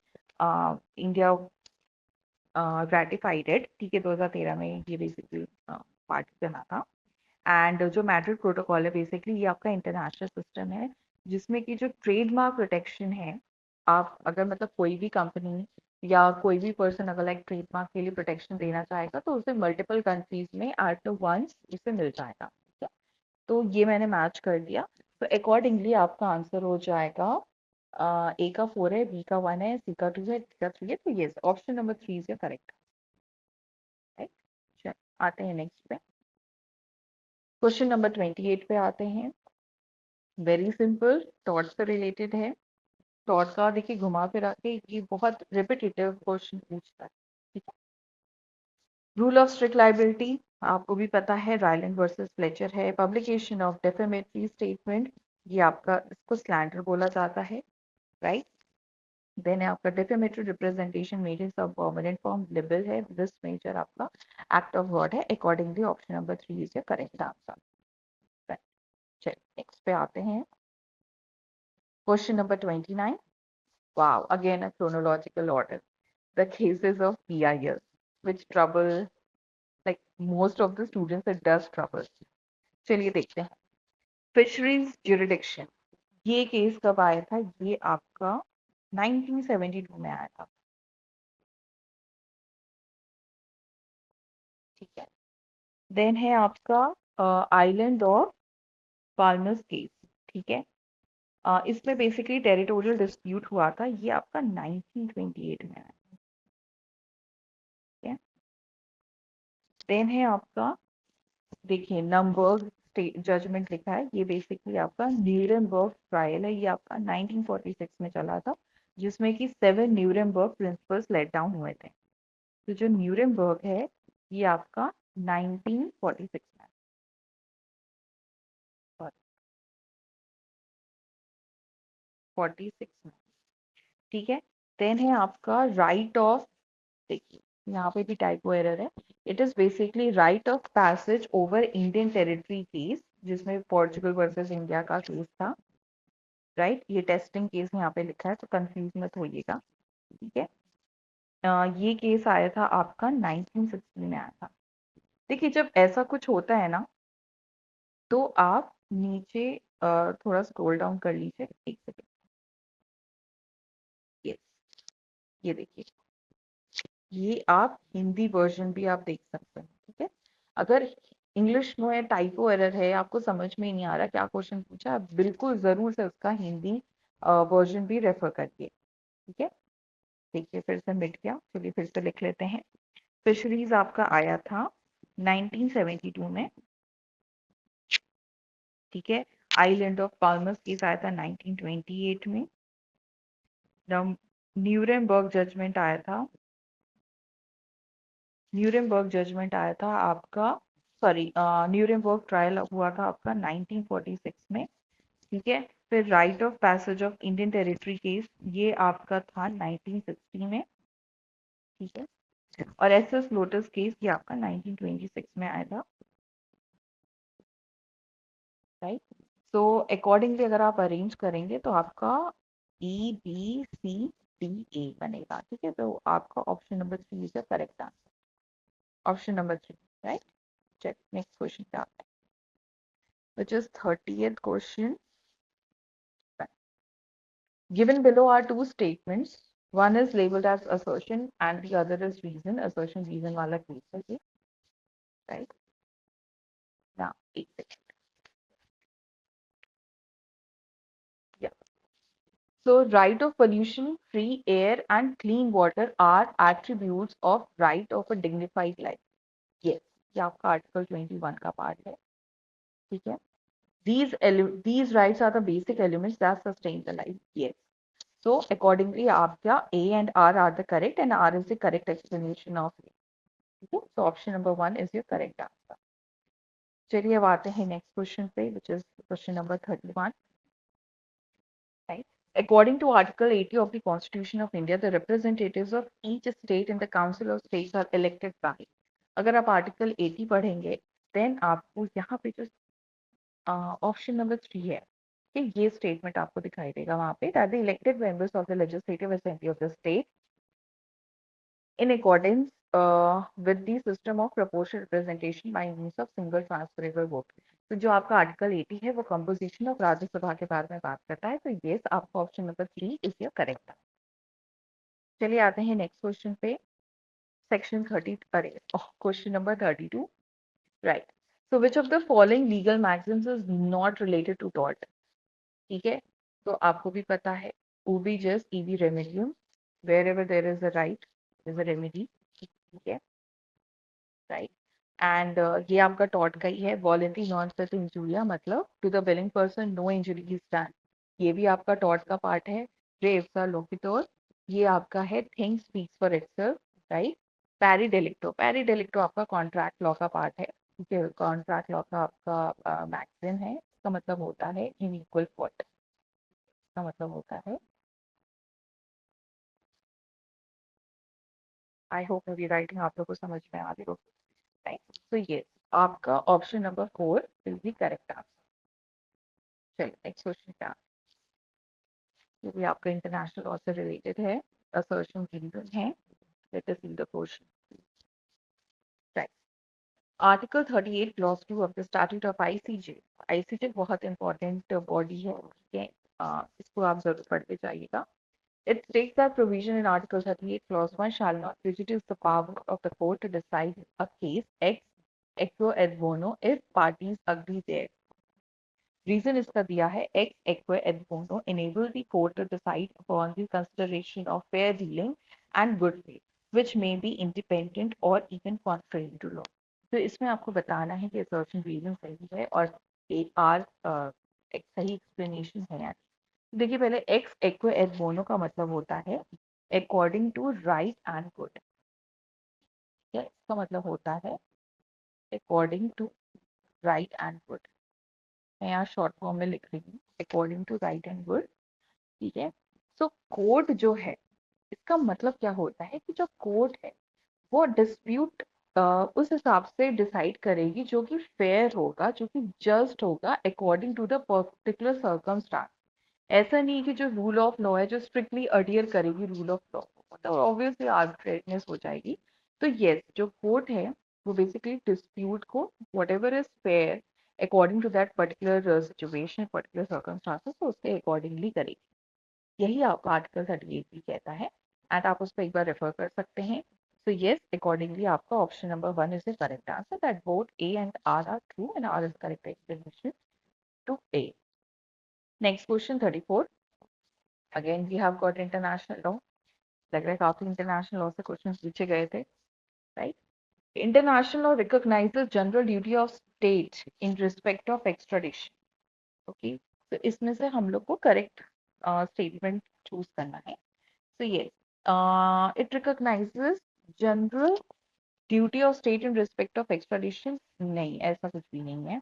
इंडिया रैटिफाइड इट। ठीक है, 2013 में ये बेसिकली पार्टी बना था। एंड जो मैड्रिड प्रोटोकॉल है बेसिकली ये आपका इंटरनेशनल सिस्टम है, जिसमें कि जो ट्रेडमार्क प्रोटेक्शन है, आप अगर मतलब कोई भी कंपनी या कोई भी पर्सन अगर लाइक ट्रेडमार्क के लिए प्रोटेक्शन देना चाहेगा तो उसे मल्टीपल कंट्रीज में एट वंस उसे मिल जाएगा। ठीक है, तो ये मैंने मैच कर दिया। तो अकॉर्डिंगली आपका आंसर हो जाएगा ए का 4 है, बी का 1 है, सी का 2 है, डी का 3 है। तो ये option number 3 is correct. Right, चल आते हैं नेक्स्ट पे। क्वेश्चन नंबर 28 पे आते हैं। वेरी सिंपल, टॉर्च से रिलेटेड है। टॉर्च का देखिए घुमा फिरा के ये बहुत रिपीटेटिव क्वेश्चन पूछता है। ठीक है। रूल ऑफ स्ट्रिक्ट लाइबिलिटी आपको भी पता है, रायलैंड वर्सेस फ्लेचर है। पब्लिकेशन ऑफ डेफेमेटरी स्टेटमेंट, ये आपका इसको स्लैंडर बोला जाता है। राइट। देन है आपका डेफेमेटरी रिप्रेजेंटेशन मेड इन सब परमानेंट फॉर्म, लिबल है। दिस मेजर आपका एक्ट ऑफ गॉड है। Accordingly option number 3 is the correct answer. चलिए नेक्स्ट पे आते हैं। Question number 29। Wow, again a chronological order. The cases of PIS, which trouble like most of the students, it does trouble. चलिए देखते हैं। Fisheries jurisdiction, ये case कब आया था? ये आपका 1972 में आया था। ठीक है। देन है आपका आइलैंड ऑफ पाल्मस केस। ठीक है। इसमें बेसिकली टेरिटोरियल डिस्प्यूट हुआ था, ये आपका 1928 में आया। ठीक है। देन है आपका, देखिए नंबर्ग जजमेंट लिखा है, ये बेसिकली आपका न्यूरेमबर्ग ट्रायल है, ये आपका 1946 में चला था, जिसमें कि 7 न्यूरेमबर्ग प्रिंसिपल्स लेट डाउन हुए थे। तो जो न्यूरेमबर्ग है ये आपका 1946 में, 46 में। ठीक है। देन है आपका राइट ऑफ, देखिए यहाँ पे भी टाइपो एरर है। It is basically right of passage over Indian territory case, जिसमें पोर्चुगल वर्सेस इंडिया का केस था। राइट, ये टेस्टिंग केस यहाँ पे लिखा है तो कंफ्यूज मत होइएगा। ठीक है। ये केस आया था आपका 1960 में आया था। देखिए जब ऐसा कुछ होता है ना, तो आप नीचे थोड़ा स्क्रॉल डाउन कर लीजिए, एक सेकेंड। यस, ये देखिए, ये आप हिंदी वर्जन भी आप देख सकते हैं। ठीक है। अगर इंग्लिश में टाइपो एरर है, आपको समझ में ही नहीं आ रहा क्या क्वेश्चन पूछा, आप बिल्कुल जरूर से उसका हिंदी वर्जन भी रेफर करिए। ठीक है। देखिए फिर से मिट गया, चलिए फिर से लिख लेते हैं। फिशरीज आपका आया था 1972 में। ठीक है। आइलैंड ऑफ पाल्मस केस आया था 1928 में। न्यूरेमबर्ग जजमेंट आया था, न्यूरेमबर्ग जजमेंट आया था आपका, सॉरी न्यूरेमबर्ग ट्रायल हुआ था आपका 1946 में। ठीक है। फिर right of passage of Indian territory case, ये आपका था 1960 में। ठीक है। और एसएस लोटस केस ये आपका 1926 में आया था। राइट। सो अकॉर्डिंगली अगर आप अरेंज करेंगे तो आपका E B C D A बनेगा। ठीक है, तो आपका option number 3 is the correct answer. Option number 3। Right. Check next question पे आते हैं, which is 30th question. Given below are two statements One is labeled as assertion and the other is reason. Assertion reason वाला case है ये, right? Now, एक second. Yeah. So, right of pollution, free air, and clean water are attributes of right of a dignified life. Yes, ये आपका Article 21 का part है, ठीक है? These rights are the basic elements that sustain the life. Yes. So, accordingly, आपका A and R are the correct, and R is the correct explanation of it. ठीक है? So, option number 1 is your correct answer. चलिए अब आते हैं next question पे, which is question number 31. Right? According to Article 80 of the Constitution of India, the representatives of each state in the Council of States are elected by. अगर आप Article 80 पढ़ेंगे, then आपको यहाँ पे जो ऑप्शन नंबर 3 है कि ये स्टेटमेंट आपको दिखाई देगा वहां पे that the elected members of the legislative assembly of the state in accordance with the system of proportional representation by means of single transferable vote. तो जो आपका आर्टिकल 80 है वो कंपोजिशन ऑफ राज्यसभा के बारे में बात करता है, तो यस आपका option number 3 is your correct. चलिए आते हैं नेक्स्ट क्वेश्चन पे, सेक्शन 30, अरे question number 32, right. So which of the following legal maxims is not related to tort, ठीक है? तो आपको भी पता है उबी जस्ट ईवी रेमेडियम, wherever there is a right is a remedy, ठीक है, राइट। एंड ये आपका टॉट का ही है, वॉलेंटरी नॉन सर्ट इंजूरिया मतलब to the willing person no injury is done, ये भी आपका टॉट का पार्ट है। रे इफ्सा लोकिटोर, ये आपका है thing speaks for itself, right. पैरीडेलिक्टो, पैरीडेलिक्टो आपका कॉन्ट्रैक्ट लॉ का पार्ट है, ठीक है, कॉन्ट्रैक्ट लॉ का आपका मैक्सिम है, इसका मतलब होता है इन इक्वल फॉल्ट, इसका मतलब होता है, आई होप मेरी राइटिंग आप लोग को समझ में आ रही होगी, राइट। तो ये आपका option number 4 is the correct answer. चलिए नेक्स्ट क्वेश्चन क्या, ये भी आपका इंटरनेशनल लॉ से रिलेटेड है, असर्शन रीजन है, let us see the question, right. Article 38 clause 2 of the statute of ICJ, ICJ बहुत इंपॉर्टेंट बॉडी है, ठीक है, इसको आप जरूर पढ़ते जाइएगा। It states that provision in Article 38, Clause 1 shall not prejudice the power of the court to decide a case ex equo et bono if parties agree there. Reason इसका दिया है ex equo et bono enable the court to decide upon the consideration of fair dealing and good faith, which may be independent or even contrary to law. तो इसमें आपको बताना है कि assertion reason सही है और AR एक सही explanation है। देखिए पहले एक्स एक्व एट बोनो का मतलब होता है according to right and good, इसका मतलब होता है according to right and good, मैं यहाँ शॉर्ट फॉर्म में लिख रही हूँ according to right and good, ठीक है। सो कोर्ट जो है इसका मतलब क्या होता है कि जो कोर्ट है वो डिस्प्यूट उस हिसाब से डिसाइड करेगी जो कि फेयर होगा, जो कि जस्ट होगा according to the particular circumstance. ऐसा नहीं कि जो रूल ऑफ लॉ है जो स्ट्रिक्टली अडियर करेगी रूल ऑफ लॉ को, मतलब ऑब्वियसली आर्बिट्रेरीनेस हो जाएगी। तो यस जो कोर्ट है वो बेसिकली डिस्प्यूट को whatever is fair according to that particular situation particular circumstances तो उसके अकॉर्डिंगली करेगी, यही आपका आर्टिकल 38 भी कहता है, एंड आप उस पर एक बार रेफर कर सकते हैं। सो यस अकॉर्डिंगली आपका option number 1 is the correct answer, that both A and R true and R is correct explanation to A. Next question 34, again we have got international law, लग रहा है काफी international law से question पूछे गए थे, right. International law recognises general duty of state in respect of extradition, okay. तो इसमें से हम लोग को करेक्ट स्टेटमेंट चूज करना है। So yes it recognises general duty of state in respect of extradition, नहीं ऐसा कुछ भी नहीं है।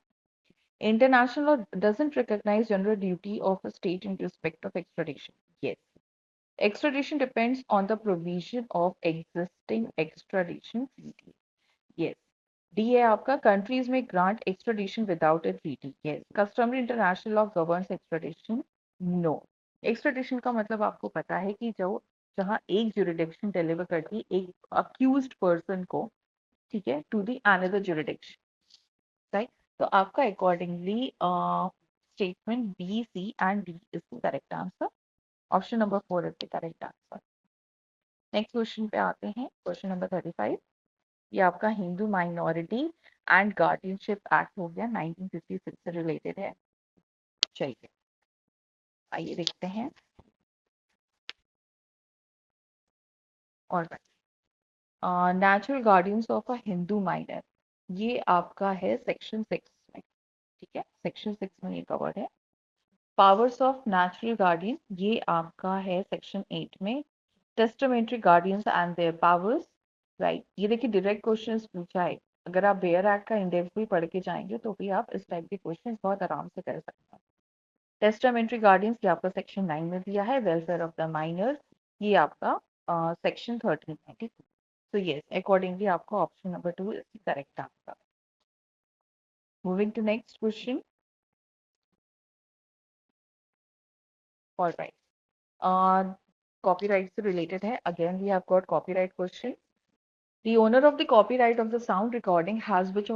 International law doesn't recognize general duty of a state in respect of extradition. Yes. Extradition depends on the provision of existing extradition treaty. Yes. D है आपका countries may grant extradition without a treaty. Yes. Customary international law governs extradition. No. Extradition का मतलब आपको पता है कि जो जहाँ एक jurisdiction deliver करती है एक accused person को, ठीक है, to the another jurisdiction, right? तो आपका accordingly statement B, C and D is the correct answer. Option number 4 is the correct answer. Next question पे आते हैं, क्वेश्चन नंबर 35। ये आपका Hindu minority and guardianship act हो गया, 1956 से रिलेटेड है। चलिए आइए देखते हैं। और natural guardians of a Hindu minor, ये आपका है सेक्शन 6 में। ठीक है, सेक्शन 6 में ये कवर्ड है। पावर्स ऑफ नेचुरल गार्डियन, ये आपका है सेक्शन 8 में। Testamentary guardians and there powers, right. ये देखिए डायरेक्ट क्वेश्चन पूछा है। अगर आप बेयर एक्ट का इंडेक्स भी पढ़ के जाएंगे तो भी आप इस टाइप के क्वेश्चन बहुत आराम से कर सकते हैं। टेस्टामेंट्री गार्डियंस ये आपका सेक्शन 9 में दिया है। वेलफेयर ऑफ द माइनर्स ये आपका सेक्शन 13 है। ठीक है, तो यस अकॉर्डिंगली आपका option number 2 is correct answer. Moving to next question. Alright, copyright से रिलेटेड है। Again we have got copyright question. The owner of the copyright of the sound recording has which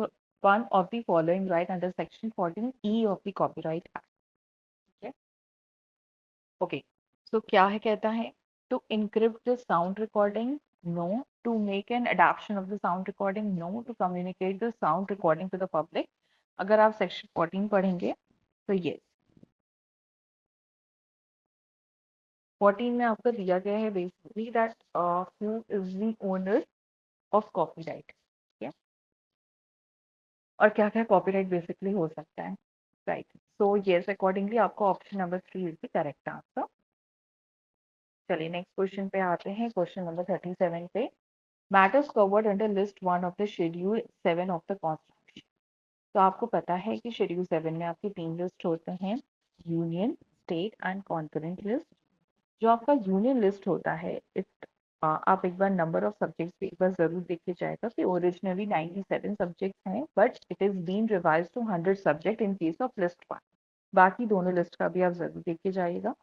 one of the following right under section 14E of the Copyright Act? Okay. Okay. So क्या है कहता है to encrypt the sound recording? No. To make an adaptation of the sound recording? No. To communicate the sound recording to the public? अगर आप section 14 पढ़ेंगे तो yes. 14 में आपको दिया गया है basically that who is the owner of copyright. Okay. और क्या क्या कॉपीराइट बेसिकली हो सकता है, राइट। सो यस अकॉर्डिंगली आपको option number 3 is the correct answer. चलिए नेक्स्ट क्वेश्चन पे आते हैं, क्वेश्चन नंबर 37 पे। Matters covered under list 1 of the schedule 7 of the constitution. तो आपको पता है कि शेड्यूल 7 में आपके 3 लिस्ट होते हैं, union, state and concurrent list. जो आपका यूनियन लिस्ट होता है इट आप एक बार नंबर ऑफ सब्जेक्ट्स पे एक बार जरूर देखिए जाएगा कि ओरिजिनली 97 सब्जेक्ट्स हैं, but it is been revise to 100 subject in case of list 1। बाकी दोनों लिस्ट का भी आप जरूर देखिए जाइएगा।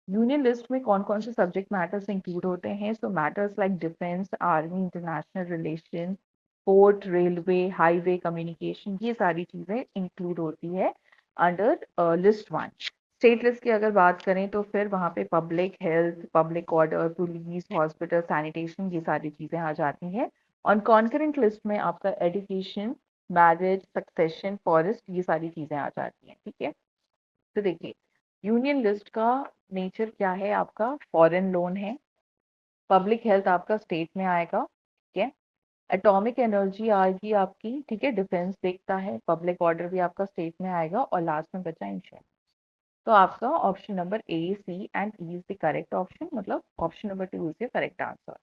यूनियन लिस्ट में कौन कौन से सब्जेक्ट मैटर्स इंक्लूड होते हैं? So matters like defence, army, international relation, port, railway, highway, communication, ये सारी चीजें इंक्लूड होती है अंडर लिस्ट 1। स्टेट लिस्ट की अगर बात करें तो फिर वहाँ पे public health, public order, police, hospital, sanitation, ये सारी चीजें आ जाती हैं। और कॉन्करेंट लिस्ट में आपका एजुकेशन, मैरिज, सक्सेशन, फॉरेस्ट, ये सारी चीजें आ जाती हैं। ठीक है, तो देखिए यूनियन लिस्ट का नेचर क्या है, आपका फॉरेन लोन है। पब्लिक हेल्थ आपका स्टेट में आएगा। ठीक है, एटॉमिक एनर्जी आएगी आपकी। ठीक है, डिफेंस देखता है, पब्लिक ऑर्डर भी आपका स्टेट में आएगा, और लास्ट में बचा इंश्योरेंस। तो आपका option number A, C and E is the correct option, मतलब option number 2 is the correct answer.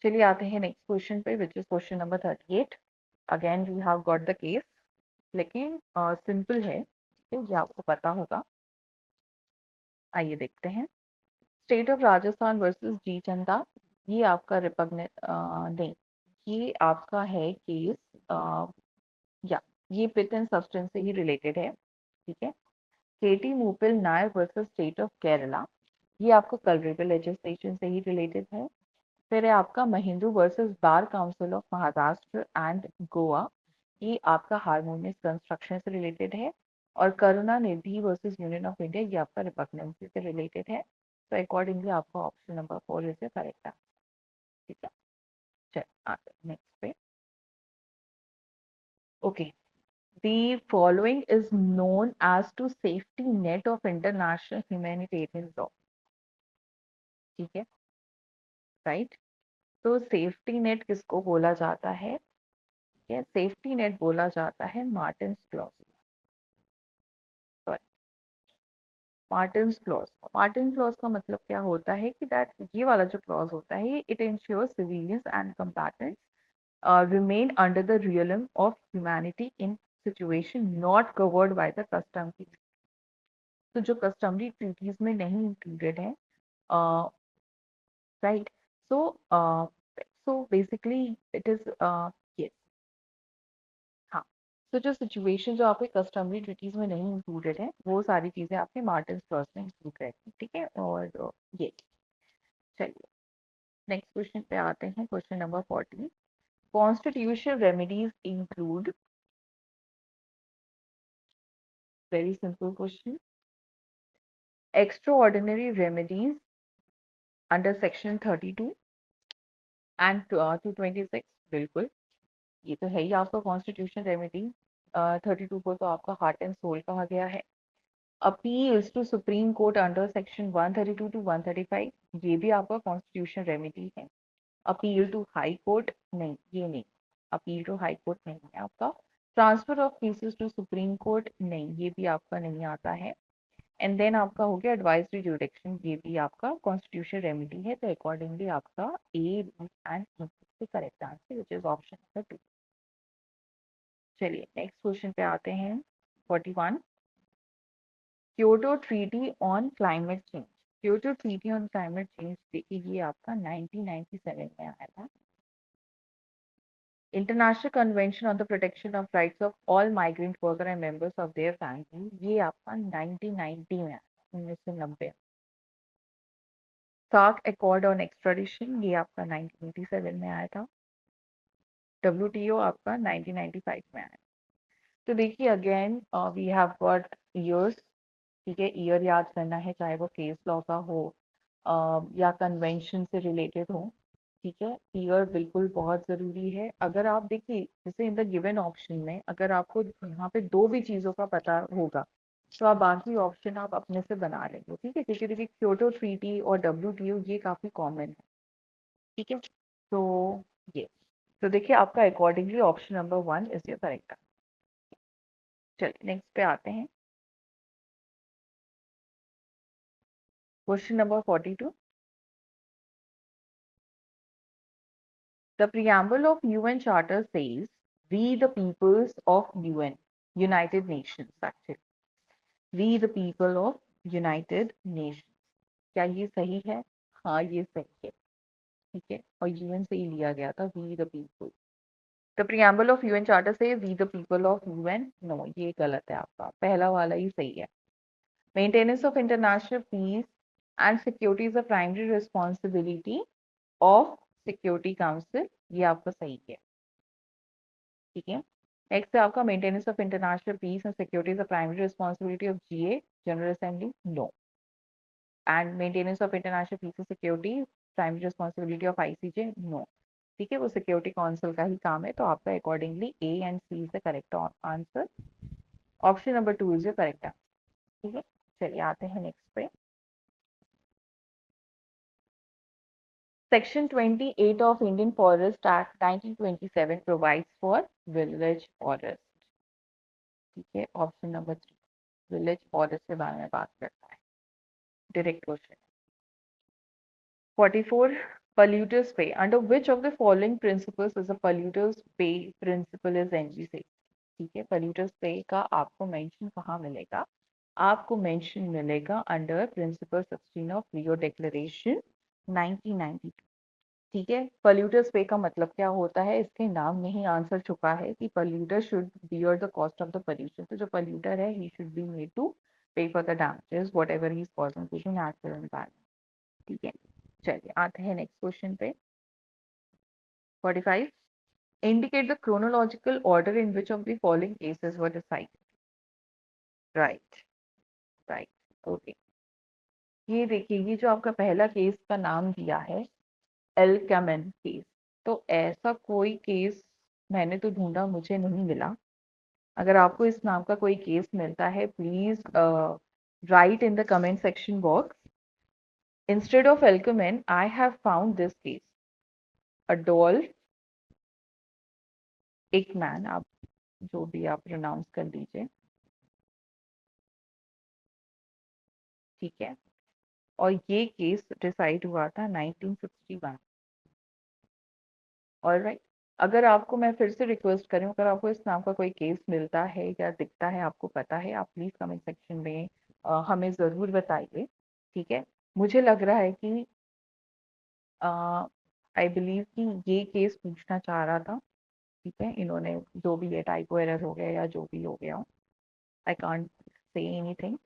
चलिए आते हैं नेक्स्ट क्वेश्चन पे, which is question number 38। Again we have got the case, लेकिन सिंपल है, ठीक है, ये आपको पता होगा। आइए देखते हैं। स्टेट ऑफ राजस्थान वर्सेस जी चंदा, ये आपका रिपग्नेंट नहीं, ये आपका है केस, या ये पिट एंड सब्सटेंस से ही रिलेटेड है। ठीक है, K T Moopil Nair versus state of Kerala, ये आपको कल्परेबल लेजिस्लेशन से ही रिलेटेड है। फिर है आपका महिंदू versus bar council of Maharashtra and Goa, ये आपका हारमोनियस कंस्ट्रक्शन से रिलेटेड है। और Karunanidhi versus union of India, ये आपका रिपग्नेंसी से रिलेटेड है। तो अकॉर्डिंगली आपका option number 4 is correct answer. ठीक है, चल आगे नेक्स्ट पे। Okay, the following is known as to safety net of international humanitarian law। ठीक है, राइट। तो सेफ्टी नेट किसको बोला जाता है? सेफ्टी नेट बोला जाता है Martins clause. Sorry, Martins clause. Martins clause का मतलब क्या होता है कि दैट ये वाला जो क्लॉज होता है, it ensures civilians and combatants remain under the realm of humanity in situation not covered by the customary। तो जो कस्टमरी ट्रीटीज में नहीं इंक्लूडेड है, right. So so basically it is yes, हाँ। तो जो सिचुएशन जो आपके कस्टमरी ट्रीटीज में नहीं इंक्लूडेड है, वो सारी चीजें आपके मार्टिन्स क्लॉज में इंक्लूड रहती हैं। ठीक है, और ये चलिए नेक्स्ट क्वेश्चन पे आते हैं, question number 40। Constitutional remedies include, very simple question, extra ordinary remedies under section 32 and 226, बिल्कुल ये तो है ही आपका कॉन्स्टिट्यूशन रेमेडी। 32 को तो आपका हार्ट एंड सोल कहा गया है। Appeals to supreme court under section 132 to 135, ये भी आपका कॉन्स्टिट्यूशन रेमेडी है। अपील टू हाई कोर्ट, नहीं ये नहीं, अपील टू हाई कोर्ट नहीं है आपका। Transfer of cases to supreme court, नहीं ये भी आपका नहीं आता है। एंड देन आपका हो गया एडवाइजरी जुरिडिक्शन, ये भी आपका कॉन्स्टिट्यूशन रेमेडी है। तो अकॉर्डिंगली आपका A, B and C correct answer which is option number 2। चलिए नेक्स्ट क्वेश्चन पे आते हैं। 41, Kyoto treaty on climate change. Kyoto treaty on climate change देखिए ये आपका 1997 में आया था। International convention on the protection of rights of all migrant worker and members of their family, ये आपका 1990 में आया, 1990। सार्क अकॉर्ड ऑन एक्सट्राडिशन, ये आपका 1987 में आया था। WTO आपका 1995 में आया। तो देखिए again we have got years, ठीक है, ईयर याद करना है, चाहे वो केस लॉ का हो या कन्वेंशन से रिलेटेड हो, ठीक है। ईयर बिल्कुल बहुत ज़रूरी है। अगर आप देखिए जैसे इन द गिवन ऑप्शन में अगर आपको यहाँ पे दो भी चीज़ों का पता होगा तो आप बाकी ऑप्शन आप अपने से बना लेंगे, ठीक है, क्योंकि देखिए क्योटो ट्रीटी और WTO ये काफ़ी कॉमन है, ठीक है। तो ये, तो देखिए आपका accordingly option number 1 is your correct. चलिए नेक्स्ट पे आते हैं। Question number 42, the preamble of UN Charter says, "We the peoples of UN, United Nations." Actually, "We the people of United Nations." क्या ये सही है? हाँ ये सही है, ठीक है, और UN से ही लिया गया था "We the people." The preamble of UN Charter says, "We the people of UN." No, ये गलत है आपका, पहला वाला ही सही है। Maintenance of international peace and security is a primary responsibility of Security Council, ये आपका सही है, ठीक है। नेक्स्ट है आपका maintenance of international peace and security is the primary responsibility of GA, general assembly, no. And maintenance of international peace and security primary responsibility of ICJ, no, ठीक है, वो सिक्योरिटी काउंसिल का ही काम है। तो आपका accordingly A and C is the correct answer. Option number 2 is your correct answer, ठीक है। चलिए आते हैं नेक्स्ट पे। Section 28 of Indian Forest Act 1927 provides for village forest, ठीक है। ऑप्शन नंबर 3 विलेज फॉरेस्ट के बारे में बात करता है, direct question. 44, polluters pay. Under which of the following principles is a polluters pay principle is NGC, ठीक है। polluters pay का आपको मेंशन कहाँ मिलेगा? आपको मेंशन मिलेगा under principle 16 of Rio declaration 1992, ठीक है। polluters पे का मतलब क्या होता है? इसके नाम में ही आंसर छुपा है कि polluter should bear the cost of the pollution। तो जो polluter है he should be made to pay for the damages whatever he is causing to the natural environment, ठीक है। चलिए आते हैं नेक्स्ट क्वेश्चन पे। 45, indicate the chronological order in which of the following cases were decided, right, right, okay. ये देखिए ये जो आपका पहला केस का नाम दिया है एल्कमन केस, तो ऐसा कोई केस मैंने तो ढूंढा, मुझे नहीं मिला। अगर आपको इस नाम का कोई केस मिलता है please write in the comment section box. Instead of एल्कमन I have found this case, Adolf Eichmann, आप जो भी आप प्रोनाउंस कर दीजिए, ठीक है। और ये केस डिसाइड हुआ था 1961, ऑलराइट। अगर आपको मैं फिर से रिक्वेस्ट करूं, अगर आपको इस नाम का कोई केस मिलता है या दिखता है, आपको पता है, आप प्लीज कमेंट सेक्शन में हमें जरूर बताइए, ठीक है। मुझे लग रहा है कि आई बिलीव कि ये केस पूछना चाह रहा था, ठीक है। इन्होंने जो भी ये टाइपो एरर हो गया या जो भी हो गया हो, आई कांट से एनीथिंग।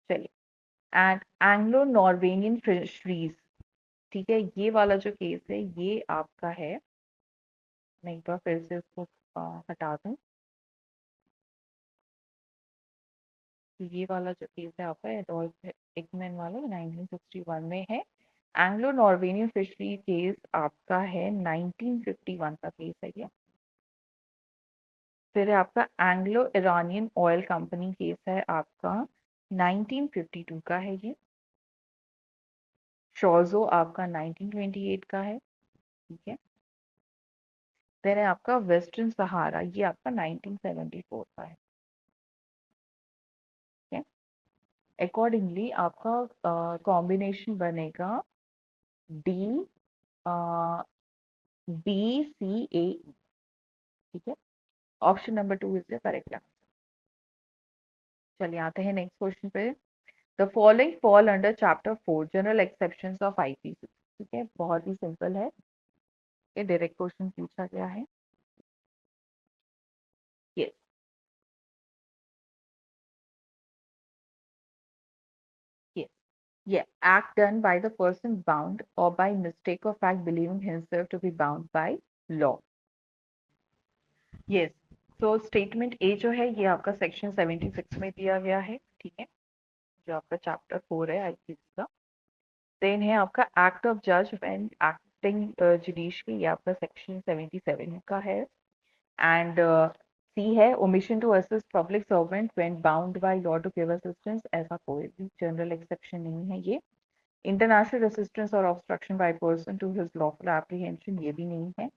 चलिए, एंड एंग्लो नॉर्वेनियन फिशरीज, ठीक है, ये वाला जो केस है ये आपका है। मैं एक बार फिर से इसको हटा दूं। तो ये वाला जो केस है आपका एडोल्फ एकमैन वाला 1961 में है। एंग्लो नॉर्वेनियन फिशरी केस आपका है 1951 का केस है ये। फिर आपका Anglo Iranian oil company case है आपका 1952 का है ये। शोजो आपका 1928 का है। ठीक है। फिर है आपका वेस्टर्न सहारा, ये आपका 1974 का है। ठीक है। अकॉर्डिंगली आपका कॉम्बिनेशन बनेगा डी बी सी ए। ठीक है। Option number 2 is the correct answer. चलिए आते हैं नेक्स्ट क्वेश्चन पे। The following fall under chapter 4 general exceptions of IPC. ठीक है, बहुत ही सिंपल है, ये डायरेक्ट क्वेश्चन पूछा गया है। यस। यस। ये act done by the person bound or by mistake of fact believing himself to be bound by law. Yes. So statement A जो है ये आपका सेक्शन 76 में दिया गया है। ठीक है, जो आपका चैप्टर 4 है आईपीसी का। देन है आपका एक्ट ऑफ जज व्हेन एक्टिंग जुडिशरी, ये आपका सेक्शन 77 का है। एंड सी है omission to assist public servant when bound by law to give assistance, ऐसा कोई भी जनरल एक्सेप्शन नहीं है ये। इंटरनेशनल असिस्टेंस और obstruction by person to his lawful apprehension, ये भी नहीं है।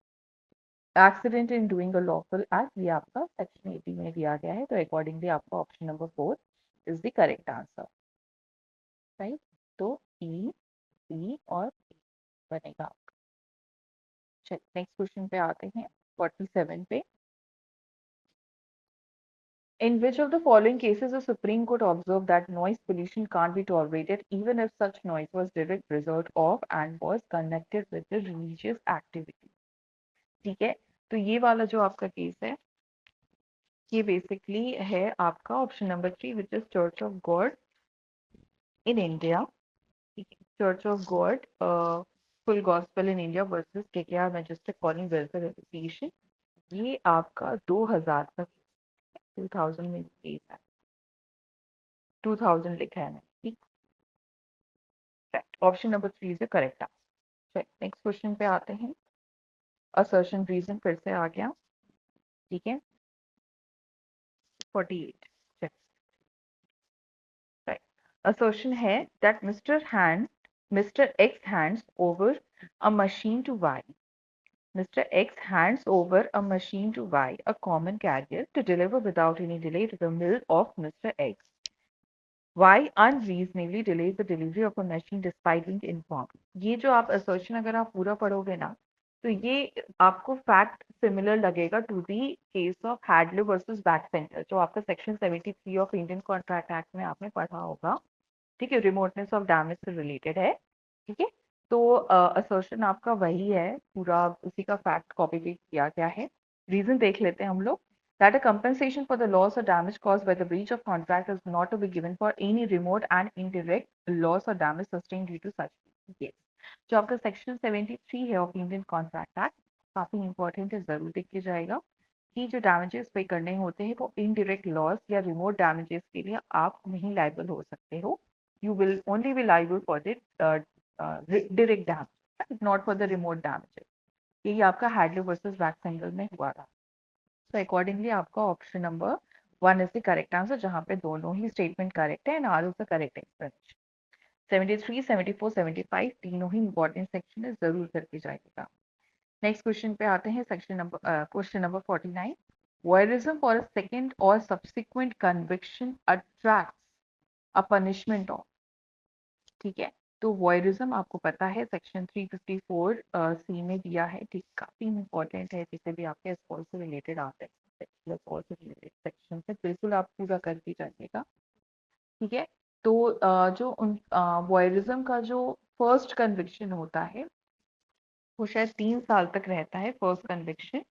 Accident in doing a lawful act, ये आपका सेक्शन 80 में दिया गया है। तो अकॉर्डिंगली आपका option number 4 is the correct answer. Right, तो ई सी और बनेगा आपका। चलिए नेक्स्ट क्वेश्चन पे आते हैं, 47 पे। In which of the following cases the Supreme Court observed that noise pollution can't be tolerated even if such noise was direct result of and was connected with the religious activity? ठीक है, तो ये वाला जो आपका case है ये basically है आपका option number 3 which is church of God in India. Church of God full gospel in India versus KKR majestic calling welfare association, ये आपका 2000 का 2000 में केस है। 2000 लिखा है मैंने। ठीक, option number 3 is the correct answer. Next question पे आते हैं। असर्शन रीजन फिर से आ गया। ठीक है, 48। राइट, assertion है that Mr. X hands over a machine to Y. Mr. X hands over a machine to Y, a common carrier, to deliver without any delay to the mill of Mr. X. Y unreasonably delays the delivery of a machine despite being informed. ये जो आप assertion अगर आप पूरा पढ़ोगे ना तो ये आपको फैक्ट सिमिलर लगेगा to the case of Hadley versus Baxendale, जो आपका section 73 of Indian contract act में आपने पढ़ा होगा। ठीक है, रिमोटनेस ऑफ डैमेज से रिलेटेड है। ठीक है, तो असर्शन आपका वही है, पूरा उसी का फैक्ट कॉपी पेस्ट किया गया है। रीजन देख लेते हैं हम लोग। That a compensation for the loss or damage caused by the breach of contract is not to be given for any remote and indirect loss or damage sustained due to such case. जो आपका section 73 है of Indian contract act, काफी important है, जरूर देखिए जाएगा कि जो डैमेजेस पे करने होते हैं वो इनडायरेक्ट लॉस या रिमोट डैमेजेस के लिए आप नहीं लाइबल हो सकते हो। You will only be liable for the direct damage, not for the remote damages. यही आपका हैडले वर्सेस वैक सेंगल में हुआ था। तो अकॉर्डिंगली आपका option number 1 is the correct answer, जहां पे दोनों ही स्टेटमेंट करेक्ट है and R is the correct explanation. 73, 74, 75 तीनों ही इंपॉर्टेंट सेक्शन है, जरूर करके जाइएगा। नेक्स्ट क्वेश्चन पे आते हैं, section number question number 49। Voyeurism for a second और subsequent conviction attracts a punishment of. ठीक है, तो वॉयरिज्म आपको पता है सेक्शन 354 सी में दिया है। ठीक, काफी इंपॉर्टेंट है, जिसे भी आपके स्कॉल से रिलेटेड आते हैं सेक्शन से बिल्कुल आप पूरा कर भी जाइएगा। ठीक है, तो जो वॉयरिज्म का जो फर्स्ट कन्विक्शन होता है वो शायद 3 साल तक रहता है फर्स्ट कन्विक्शन,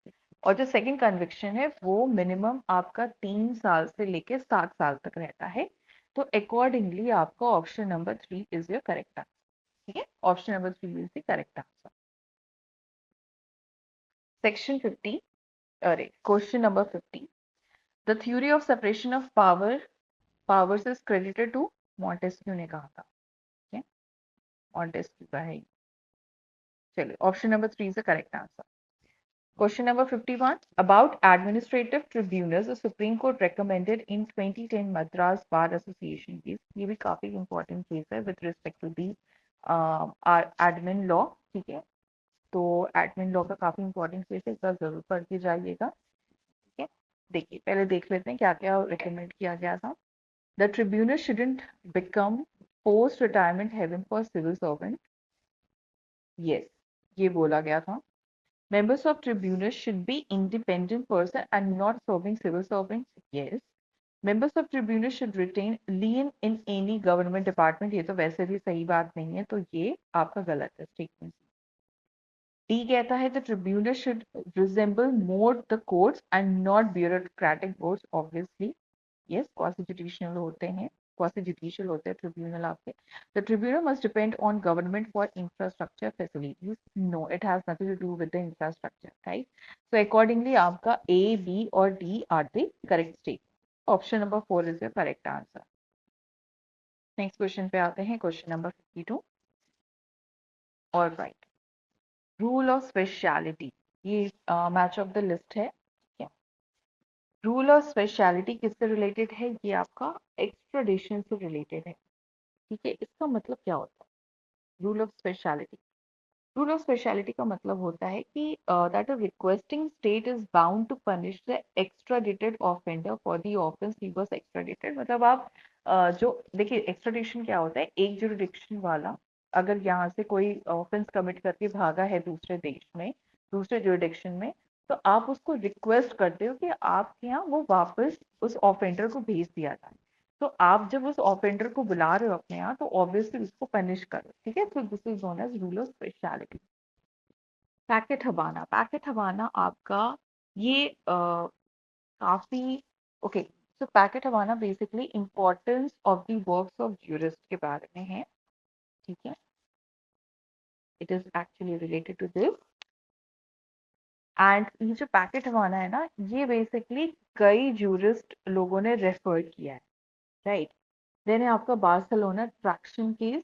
और जो सेकंड कन्विक्शन है वो मिनिमम आपका 3 साल से लेके 7 साल तक रहता है। तो अकॉर्डिंगली आपका option number 3 is your correct answer. ठीक है, option number 3 is the correct answer. Section 50, अरे question number 50। The theory of separation of powers is credited to Montesquieu ने कहा था। ठीक है, ऑन टेस्ट हुआ है। चलिए, option number 3 is the correct answer. Question number 51. About administrative tribunals, the Supreme Court recommended in 2010 Madras Bar Association case. ये भी काफी important case है with respect to the admin law. ठीक है, तो admin law का काफी important case है, इस बार जरूर पढ़ के जाइएगा। ठीक है, देखिए पहले देख लेते हैं क्या क्या recommend किया गया था। The tribunal shouldn't become post-retirement heaven for civil servants. Yes, ये बोला गया था। Members of tribunal should be independent person and not serving civil servants. Yes. Members of tribunal should retain lien in any government department. ये तो वैसे भी सही बात नहीं है, तो ये आपका गलत है स्टेटमेंट। डी कहता है the tribunal should resemble more the courts and not bureaucratic boards. Obviously, yes, quasi judicial होते हैं ट्रिब्यूनल आपके। The tribunal must depend on government for infrastructure facilities. No, it has nothing to do with the infrastructure, right? So accordingly आपका A, B और D are the correct statement. Option number 4 is your correct answer. Next question पे आते हैं, question number 52. All right. Rule of speciality. ये match of the list है। Rule of speciality किससे related है? ये आपका एक्स्ट्राडिशन से रिलेटेड है। ठीक है, इसका मतलब क्या होता है rule of speciality? Rule of speciality का मतलब होता है कि that a requesting state is bound to punish the extradited offender for the offence he was extradited. मतलब आप जो देखिए एक्स्ट्राडिशन क्या होता है, एक जुरिडिक्शन वाला अगर यहाँ से कोई ऑफेंस कमिट करके भागा है दूसरे देश में, दूसरे जुरिडिक्शन में, तो आप उसको रिक्वेस्ट करते हो कि आपके यहाँ वो वापस उस ऑफेंडर को भेज दिया जाए। तो आप जब उस ऑफेंडर को बुला रहे हो अपने यहाँ, तो ऑब्वियसली उसको पनिश करो। ठीक है, तो this is known as rule of speciality. Paquete Habana आपका ये काफी okay. So Paquete Habana basically importance of the works of jurist के बारे में है। ठीक है, it is actually related to this. And ये जो पैकेट हवाना है ना, ये बेसिकली कई ज्यूरिस्ट लोगों ने रेफर किया है, राइट। देन है आपका बार्सिलोना ट्रैक्शन केस,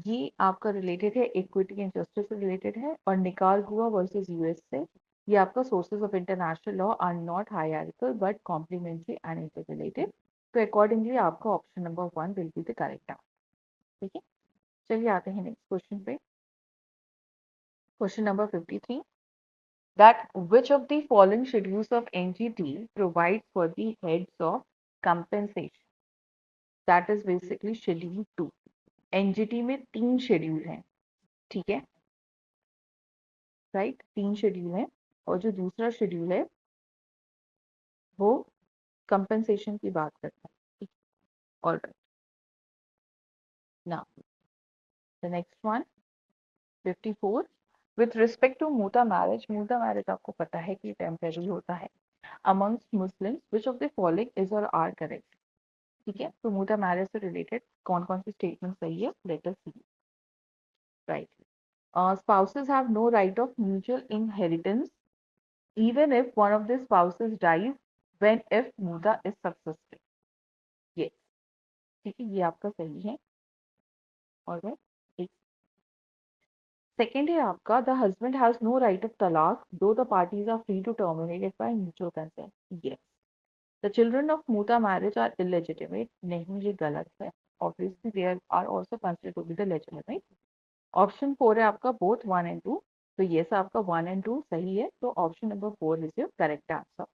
ये आपका रिलेटेड है इक्विटी एंड जस्टिस से रिलेटेड है, और निकारागुआ वर्सेस यूएस से। ये आपका sources of international law are not hierarchical but complementary and interrelated. तो अकॉर्डिंगली आपका option number 1 will be the correct answer. ठीक है, चलिए आते हैं नेक्स्ट क्वेश्चन पे। Question number 53, that which of the following schedules of NGT provides for the heads of compensation? That is basically schedule 2। NGT में 3 schedule हैं। ठीक है, राइट, 3 शेड्यूल हैं, और जो दूसरा शेड्यूल है वो कंपनसेशन की बात करता है। ठीक, all right. Now the next one 54, with respect to मूता मैरिज आपको पता है कि टेम्परेरी होता है amongst Muslims, which of the following is और आर करेक्ट? ठीक है, तो मूता मैरिज से रिलेटेड कौन कौन सी स्टेटमेंट सही है, let us see. Right, spouses have no right of mutual inheritance even if one of the spouses dies when if muda is successful। ये ठीक है, ये आपका सही है। और एक सेकेंड है आपका the husband has no right of तलाक दो the parties are free to terminate it by mutual consent. Yes, the children of मुता मैरिज आर इलेजिटिमेट। नहीं, ये गलत है। Obviously they are also considered to be the legitimate. Option 4 है आपका both 1 and 2। तो यस, आपका 1 and 2 सही है, तो option number 4 is your correct answer.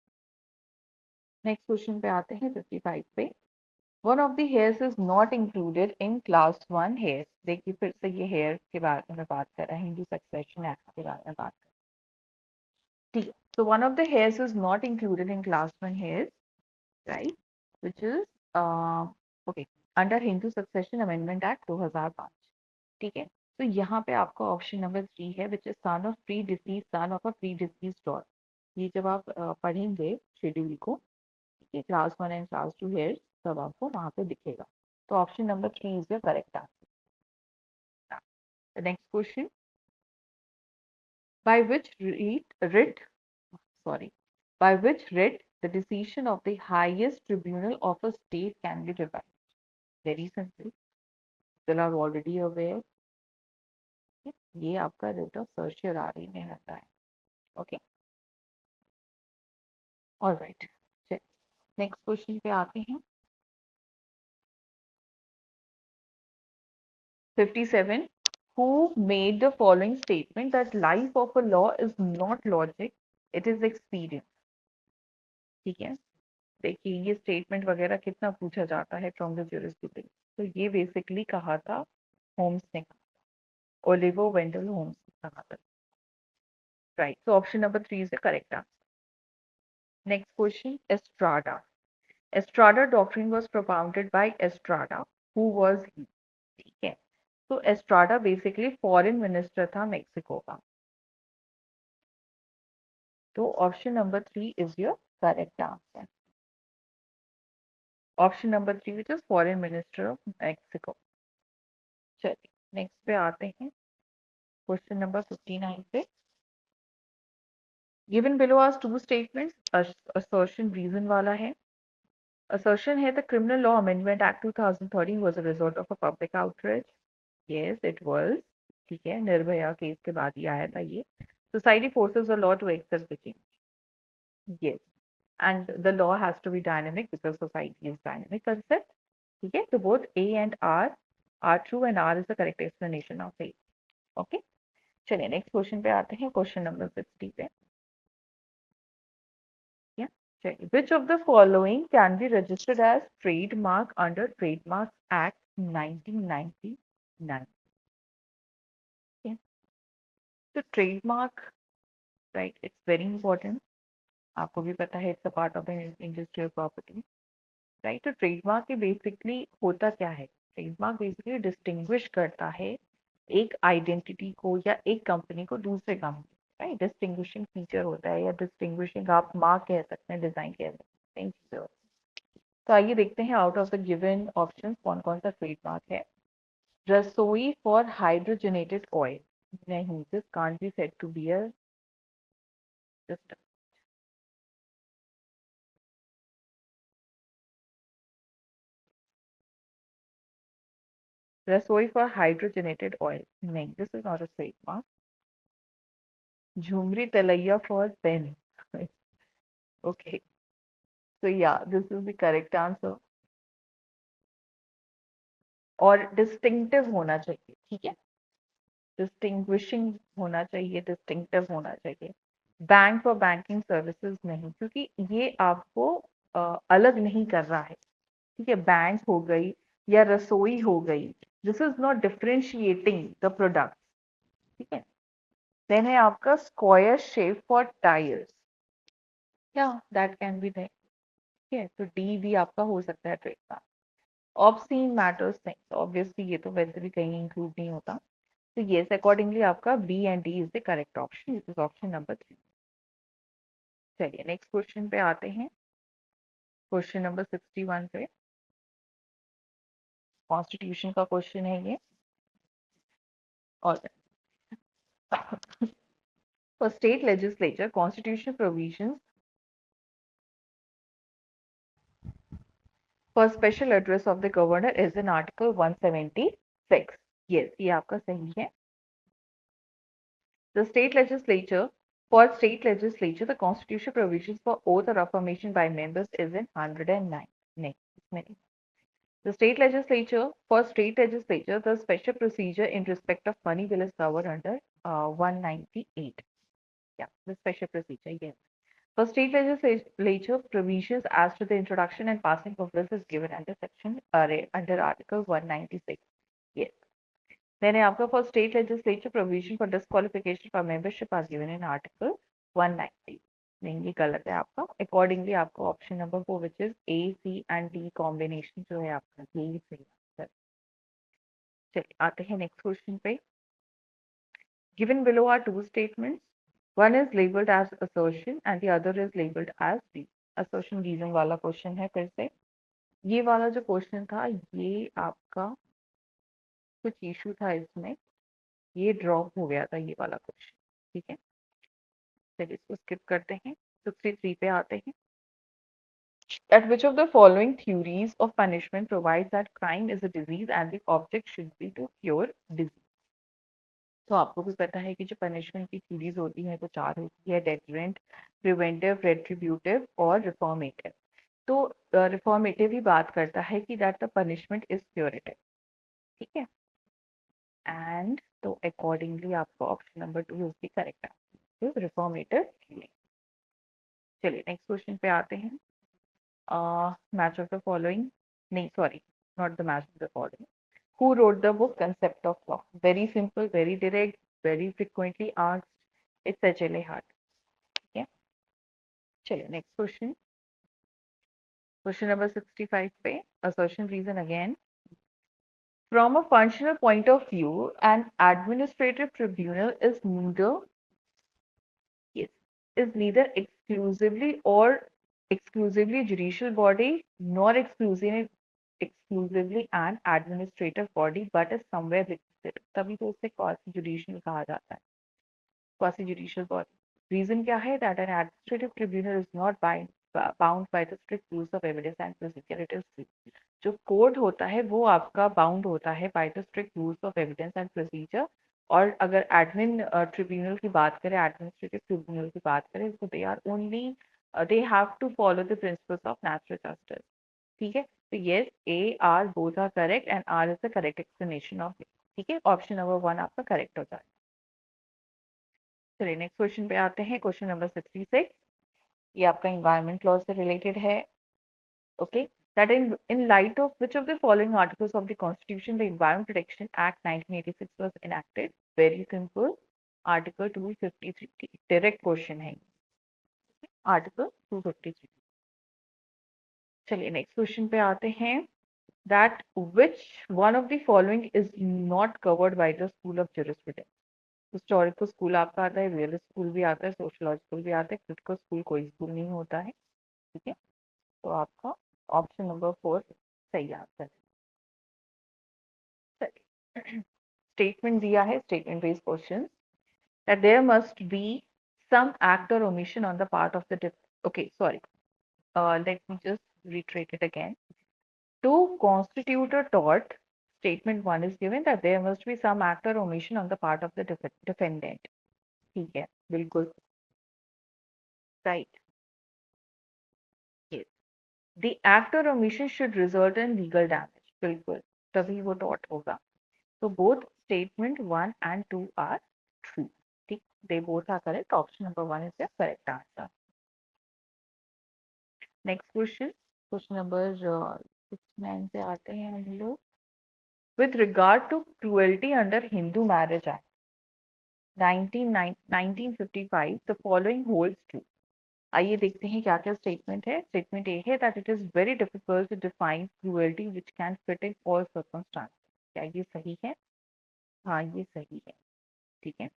Next question पे आते हैं 55 पे। One of the hairs is not included in class 1 hairs. देखिए फिर से ये हेयर के बारे में बात कर रहा है, हिंदू सक्सेशन एक्ट के बारे में बात कर रहा है। ठीक है, तो one of the hairs is not included in class 1 hairs, right, which is okay under Hindu succession amendment act 2005। ठीक है, तो यहाँ पे आपका ऑप्शन नंबर 3 है, which is son of pre disease son of a pre disease daughter. ये जब आप पढ़ेंगे शेड्यूल को, क्लास 1 एंड क्लास 2 हेयर्स, तब आपको वहां पे दिखेगा। तो option number 3 is your correct answer. The next question, by which writ sorry by which writ the decision of the highest tribunal of a state can be revived? Very simple, people are already aware, ये आपका writ of सर्शियरी में रहता है। Okay, alright. Next question पे आते हैं। 57. Who made the following statement that life of a law is not logic, it is experience? ठीक है, देखिए ये स्टेटमेंट वगैरह कितना पूछा जाता है फ्रॉम द ज्यूरिस्प्रूडेंस। तो ये बेसिकली कहा था होम्स ने, ओलिवो वेंडल होम्स ने कहा था। Right, so option number 3 is the correct answer. Next question, Estrada. Estrada doctrine was propounded by Estrada. Who was he? ठीक है, तो एस्ट्राडा बेसिकली फॉरेन मिनिस्टर था मेक्सिको का। तो option number 3 is your correct answer. Option number 3 which is foreign minister of Mexico. चलिए next पे आते हैं, क्वेश्चन नंबर 59 पे। Given below are two statements, assertion reason वाला है। असर्शन है the criminal law amendment act 2013 was a result of a public outreach. Yes it was. ठीक है, निर्भया केस के बाद ही आया था ये। Society forces a law to access the change. Yes, and the law has to be dynamic because society is dynamic concept. ठीक है, तो both A and R are true and R is the correct explanation of A. Okay, चलिए next question पे आते हैं, question number 60 पे। Yeah, चलिए, which of the following can be registered as trademark under Trademarks Act 1999? Okay, तो trademark, right, it's very important. आपको भी पता है it's a part of industrial property. Right, तो ट्रेडमार्क के बेसिकली होता क्या है? ट्रेडमार्क बेसिकली डिस्टिंग्विश करता है एक आइडेंटिटी को या एक कंपनी को दूसरे कंपनी, राइट, डिस्टिंग्विशिंग फीचर होता है या डिस्टिंग्विशिंग आप मार्क कह सकते हैं, डिजाइन कह सकते हैं, चीजें होती हैं। तो आइए देखते हैं out of the given option कौन कौन सा ट्रेडमार्क है। रसोई फॉर हाइड्रोजनेटेड ऑयल, नहीं, this can't be said to be a system. Rasoi for hydrogenated oil, नहीं, this is not a trademark. Jhumri Telaiya for pen, okay, so yeah, this is the correct answer। और distinctive होना चाहिए, ठीक है, distinguishing होना चाहिए, distinctive होना चाहिए। बैंक और बैंकिंग सर्विसेज नहीं, क्योंकि ये आपको अलग नहीं कर रहा है। ठीक है, बैंक हो गई या रसोई हो गई, this is not differentiating the product. ठीक है, देन है आपका स्क्वायर शेप फॉर टायर्स, या दैट कैन बी देयर। ठीक है, तो डी भी आपका हो सकता है trademark. Obscene matters things, obviously ये तो वैसे भी कहीं इंक्लूड नहीं होता। तो यस, अकॉर्डिंगली आपका B and D is the correct option, this is option number 3। चलिए नेक्स्ट क्वेश्चन पे आते हैं, क्वेश्चन नंबर 61 पे। कॉन्स्टिट्यूशन का क्वेश्चन है ये। और for state legislature constitution provisions for special address of the governor is in article 176। Yes, ये आपका सही है। The state legislature, for state legislature, the constitutional provisions for oath or affirmation by members is in 109. Next, इसमें the state legislature, for state legislature, the special procedure in respect of money bill is covered under 198. Yeah, the special procedure, yes. For state legislature, provisions as to the introduction and passing of bills is given under section under Article 196. Yes. Then after for state legislature, provision for disqualification for membership are given in Article 190. नहीं, ये गलत है आपका। Accordingly आपको option number 4 which is A C and D combination जो है आपका, यही सही आंसर। चलिए आते हैं नेक्स्ट क्वेश्चन पे। Given below are two statements, one is labelled as assertion and the other is labelled as दी। असर्शन रीजन वाला क्वेश्चन है फिर से। ये वाला जो क्वेश्चन था ये आपका कुछ इशू था इसमें, ये ड्रॉप हो गया था ये वाला क्वेश्चन। ठीक है, चलिए इसको स्किप करते हैं, 63 पे आते हैं। That which of the following theories of punishment provides that crime is a disease and the object should be to cure disease? तो आपको भी पता है कि जो पनिशमेंट की थ्योरीज होती हैं वो चार होती है, डेटरेंट, प्रिवेंटिव, रेट्रिब्यूटिव और रिफॉर्मेटिव। तो रिफॉर्मेटिव ही बात करता है कि दैट द पनिशमेंट इज प्योरेटिव, ठीक है। एंड तो अकॉर्डिंगली आपको option number 2 is the correct answer, reformative healing. चलिए नेक्स्ट क्वेश्चन पे आते हैं। मैच ऑफ द फॉलोइंग, नहीं sorry, not the match of the following. Who wrote the book Concept of Law? Very simple, very direct, very frequently asked. It's HLA Hart. ठीक है, चलिए next question. Question number 65 पे assertion reason again. From a functional point of view, an administrative tribunal is neither, yes, is neither exclusively judicial body nor exclusively an administrative body, but is somewhere between it. तभी तो उसे quasi judicial कहा जाता है, quasi judicial body. Reason क्या है? That an administrative tribunal is not bound by the strict rules of evidence and procedure. It is free. जो court होता है वो आपका बाउंड होता है by the strict rules of evidence and procedure. और अगर एडमिन ट्रिब्यूनल की बात करें, एडमिनिस्ट्रेटिव ट्रिब्यूनल की बात करें, तो they are only, they have to follow the principles of natural justice. ठीक है, तो yes, A R both R correct and R is the correct explanation of it. ठीक है, ऑप्शन नंबर 1 आपका करेक्ट हो जाए। चलिए नेक्स्ट क्वेश्चन पे आते हैं, क्वेश्चन नंबर 66। ये आपका इन्वायरमेंट लॉ से रिलेटेड है। Okay, that in light of which of the following articles of the Constitution the Environment Protection Act 1986 was enacted? Very simple, Article 253, direct question है, Article 253। चलिए next question पे आते हैं। That which one of the following is not covered by the School of Jurisprudence? Historical school आपका आता है, real school भी आता है, सोशलॉजिकल भी आता है, क्रिटिकल स्कूल कोई स्कूल नहीं होता है। ठीक है, तो आपका ऑप्शन नंबर 4 सही आंसर है। स्टेटमेंट दिया है, statement based question, that there must be some act or omission on the part of the okay, sorry, let me just reiterate it again. To constitute a tort, statement 1 is given that there must be some act or omission on the part of the defendant. ठीक है, बिल्कुल right, yes, the act or omission should result in legal damage, बिल्कुल, तभी वो tort होगा। So both statement 1 and 2 are true. ठीक, they both are correct. Option number 1 is the correct answer. Next question, question number 69 से आते हैं हम लोग। With regard to cruelty under Hindu Marriage Act 1955, the following holds true. आइए देखते हैं क्या क्या स्टेटमेंट है। स्टेटमेंट ए है that it is very difficult to define cruelty which can fit in all circumstances. क्या ये सही है? हाँ, ये सही है। ठीक है,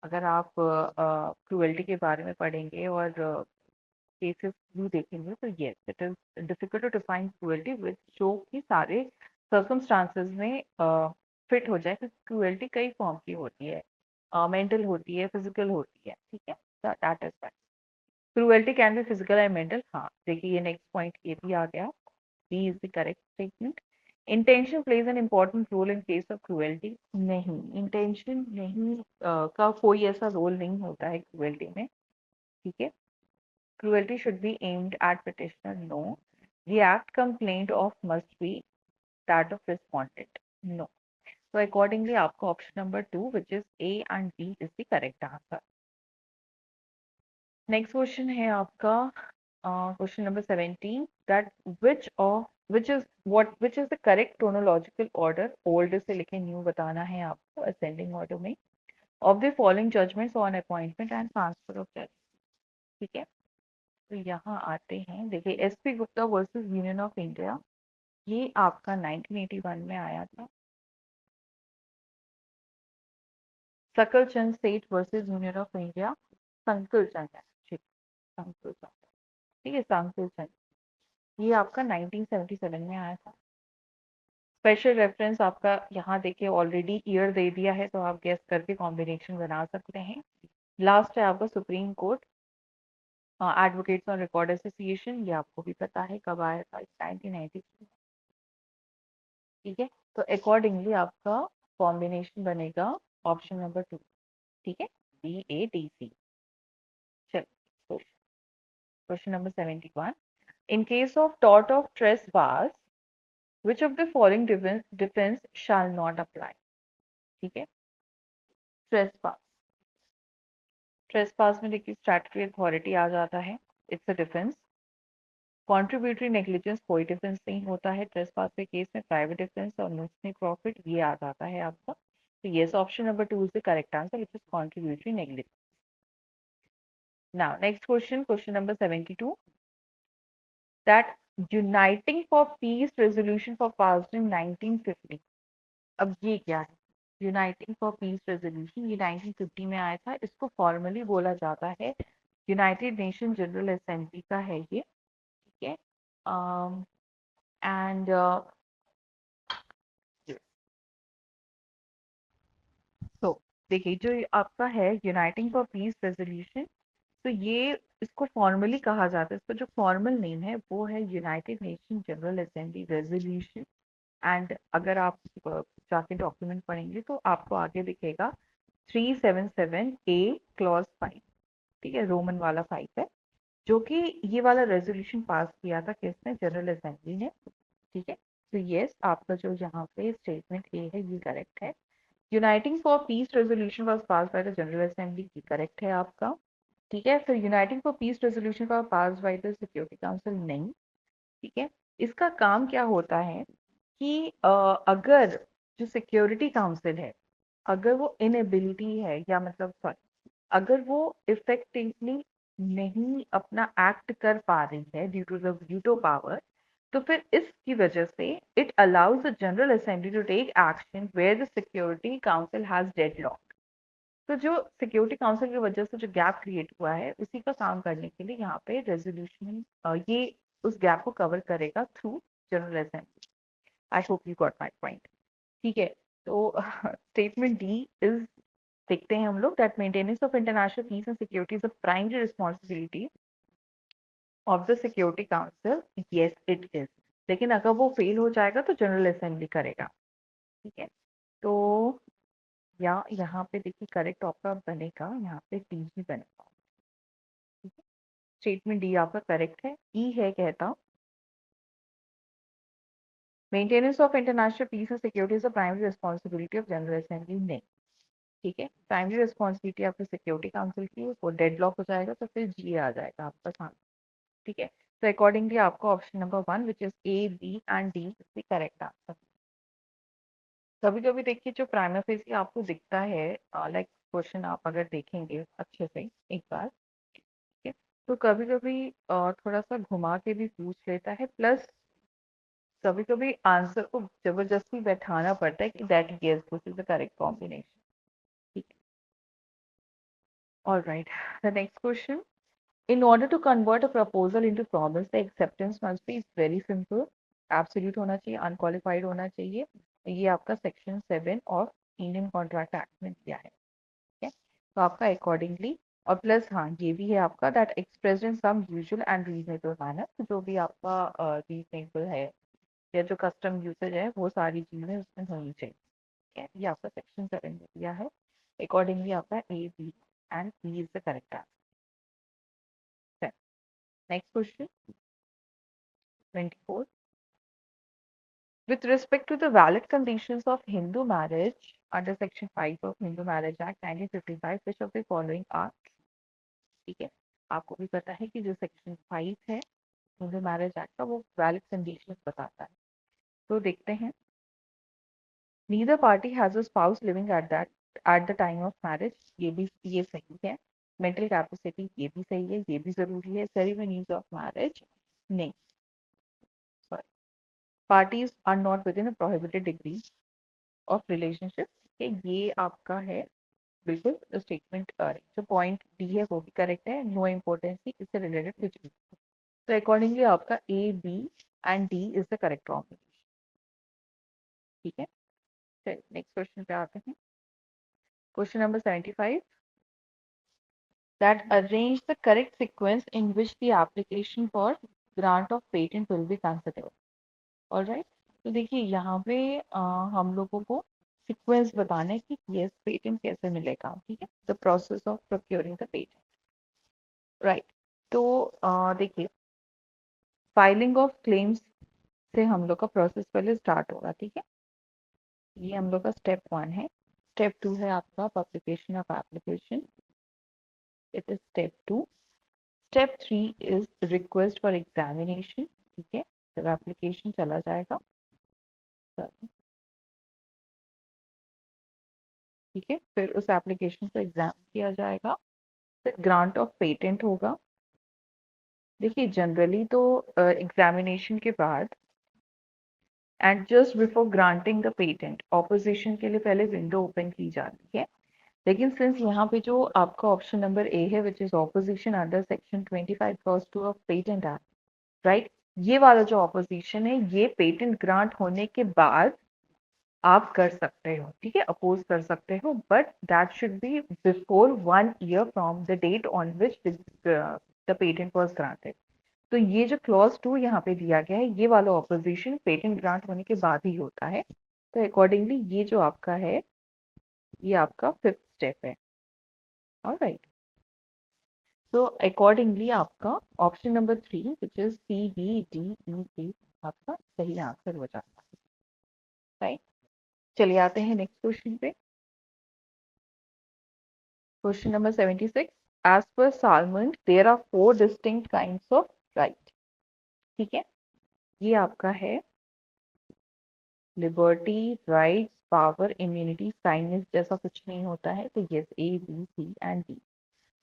अगर आप क्रूएल्टी के बारे में पढ़ेंगे और केसेस भी देखेंगे तो yes, it is difficult to define cruelty with जो कि सारे सर्कमस्टांसेस में फिट हो जाए, क्योंकि क्रूएल्टी कई फॉर्म की होती है, मेंटल होती है, फिजिकल होती है। ठीक है, that is fine, cruelty can be physical and mental. हाँ, देखिए ये नेक्स्ट पॉइंट ये भी आ गया, B is the correct statement. Intention plays an important role in case of cruelty. नहीं, इंटेंशन नहीं का कोई ऐसा रोल नहीं होता है क्रूएल्टी में। ठीक है, cruelty should be aimed at petitioner, no. The act complained of must be that of respondent, no. तो अकॉर्डिंगली आपका option number 2 which is A and B is the correct answer. Next question है आपका question number 17, that which is the correct chronological order, old से लेके new बताना है आपको ascending order में, of the following judgments on appointment and transfer of judge। ठीक है, तो यहाँ आते हैं, देखिए SP Gupta versus union of India, ये आपका 1981 में आया था। सकल चंद सेठ वर्सेस यूनियन ऑफ इंडिया, संकुल चंद है, ठीक, संकुल चंद, ठीक है, संकुल चंद, ये आपका 1977 में आया था। स्पेशल रेफरेंस आपका यहाँ देखिए ऑलरेडी ईयर दे दिया है, तो आप गेस करके कॉम्बिनेशन बना सकते हैं। लास्ट है आपका supreme court advocates on record association, ये आपको भी पता है कब आया था, 1993। ठीक है, तो अकॉर्डिंगली आपका कॉम्बिनेशन बनेगा ऑप्शन नंबर 2, ठीक है, BADC। चलो question number 71, in case of tort of trespass which of the following defense shall not apply? ठीक है, trespass, ट्रेसपास में देखिए स्टैट्यूटरी अथॉरिटी आ जाता है, it's a defence. Contributory negligence कोई डिफेंस नहीं होता है ट्रेसपास के केस में, प्राइवेट डिफेंस और नुस्खे प्रॉफिट ये आ जाता है आपका। तो yes, option number 2 is the correct answer, which is contributory negligence. Now next question, question number 72, that uniting for piece resolution for passed in 1950। अब ये क्या है? यूनाइटिंग फॉर पीस रेजोल्यूशन ये 1950 में आया था। इसको फॉर्मली बोला जाता है यूनाइटेड नेशन जनरल असेंबली का है ये, ठीक है। एंड सो देखिए जो आपका है यूनाइटिंग फॉर पीस रेजोल्यूशन, तो ये इसको फॉर्मली कहा जाता है, इसका जो फॉर्मल नेम है वो है United nation general assembly resolution. And अगर आप जाके डॉक्यूमेंट पढ़ेंगे तो आपको आगे दिखेगा 377A क्लॉज 5, ठीक है, रोमन वाला 5 है, जो कि ये वाला रेजोल्यूशन पास किया था किसने? जनरल असेंबली ने, ठीक है। तो यस, आपका जो यहाँ पे स्टेटमेंट ए है ये करेक्ट है। Uniting for piece resolution was pass by the general assembly, ये करेक्ट है आपका, ठीक है। फिर uniting for piece resolution was pass by the security council, नहीं, ठीक है। इसका काम क्या होता है कि अगर जो सिक्योरिटी काउंसिल है, अगर वो इनएबिलिटी है या मतलब सॉरी, अगर वो इफेक्टिवली नहीं अपना एक्ट कर पा रही है due to the veto power, तो फिर इसकी वजह से it allows the general assembly to take action where the security council has deadlock. तो जो सिक्योरिटी काउंसिल की वजह से जो गैप क्रिएट हुआ है उसी का काम करने के लिए यहाँ पे रेजोल्यूशन ये उस गैप को कवर करेगा through general assembly. I hope you got my point, ठीक है। तो स्टेटमेंट डी इज, देखते हैं हम लोग, that maintenance of international peace and security is a primary responsibility of the security council, yes it is. लेकिन अगर वो फेल हो जाएगा तो जनरल असेंबली करेगा, ठीक है। तो या यहाँ पे देखिए करेक्ट आपका बनेगा, यहाँ पे डी ही बनेगा, ठीक है। स्टेटमेंट डी आपका करेक्ट है। ई है कहता maintenance of international peace and security is the primary responsibility of general assembly, नहीं, ठीक है। प्राइमरी रिस्पॉन्सिबिलिटी आपकी सिक्योरिटी काउंसिल की, वो डेडलॉक हो जाएगा तो फिर जी आ जाएगा आपका सामने, ठीक है। तो अकॉर्डिंगली आपको option number 1 which is A B and D is the correct answer. कभी कभी देखिए जो प्राइमरी फेसी आपको दिखता है, लाइक क्वेश्चन आप अगर देखेंगे अच्छे से एक बार, ठीक है, तो कभी कभी थोड़ा सा घुमा के भी पूछ लेता है, प्लस कभी कभी आंसर को जबरदस्ती बैठाना पड़ता है कि that yes this is the correct combination, ठीक है। Alright, the next question, in order to convert a proposal into promise, the acceptance must be very simple, absolute होना चाहिए, unqualified होना चाहिए। ये आपका section 7 of Indian contract act में दिया है, ठीक है। तो आपका अकॉर्डिंगली, और प्लस हाँ ये भी है आपका that expressed in some usual and reasonable manner, जो भी आपका रीजनेबल है या जो कस्टम यूसेज है वो सारी चीजें उसमें होनी चाहिए, ठीक है। ये आपका सेक्शन 7 में दिया है। अकॉर्डिंगली आपका A B and B is the correct answer. Next question 24. With respect to the valid conditions of Hindu marriage under Section 5 of Hindu Marriage Act 1955, which of the following are, ठीक है, आपको भी पता है कि जो section 5 है Hindu marriage act का वो वैलिड कंडीशंस बताता है। तो देखते हैं, neither party has a spouse living at the time of marriage, ये सही है। मेंटल कैपेसिटी ये भी सही है, ये भी जरूरी है। सेरेमनीज ऑफ मैरिज नहीं, sorry, parties are not within a prohibited degree of relationship, ये आपका है बिल्कुल स्टेटमेंट। जो पॉइंट डी है वो भी करेक्ट है, नो इम्पोर्टेंसी इससे रिलेटेड कुछ भी। तो अकॉर्डिंगली आपका A B and D is the correct combination, ठीक है। चलिए नेक्स्ट क्वेश्चन पे आते हैं, question number 75, that arrange the correct sequence in which the application for grant of patent will be considered, all right। तो देखिए यहाँ पे हम लोगों को सीक्वेंस बताना है कि यस पेटेंट कैसे मिलेगा, ठीक है, the process of procuring the patent, right. तो देखिए, फाइलिंग ऑफ क्लेम्स से हम लोग का प्रोसेस पहले स्टार्ट होगा, ठीक है। ये हम लोग का स्टेप 1 है। स्टेप 2 है आपका publication of application, it is step 2। Step 3 is request for examination, ठीक है, जब एप्लीकेशन चला जाएगा, ठीक है, फिर उस एप्लीकेशन को एग्जाम किया जाएगा, फिर ग्रांट ऑफ पेटेंट होगा। देखिए जनरली तो एग्जामिनेशन के बाद and just before granting the patent opposition के लिए पहले विंडो ओपन की जाती है। लेकिन सिंस यहाँ पे जो आपका ऑप्शन नंबर ए है which is opposition under section 25 clause 2 of patent act, right, ये वाला जो ऑपोजिशन है ये पेटेंट ग्रांट होने के बाद आप कर सकते हो, ठीक है, अपोज कर सकते हो, but that should be before 1 year from the date on which the patent was granted. तो ये जो क्लॉज 2 यहाँ पे दिया गया है ये वाला ऑपोजिशन पेटेंट ग्रांट होने के बाद ही होता है। तो अकॉर्डिंगली ये जो आपका है ये आपका 5th स्टेप है। ऑलराइट, तो अकॉर्डिंगली आपका option number 3 which is CBDEC आपका सही आंसर हो जाता है, राइट। चलिए आते हैं नेक्स्ट क्वेश्चन पे। Question number 76, as per Salmond there are 4 distinct kinds of right, ठीक है, ये आपका है liberty, rights, power, immunity, kindness जैसा कुछ नहीं होता है, तो yes A B C and D,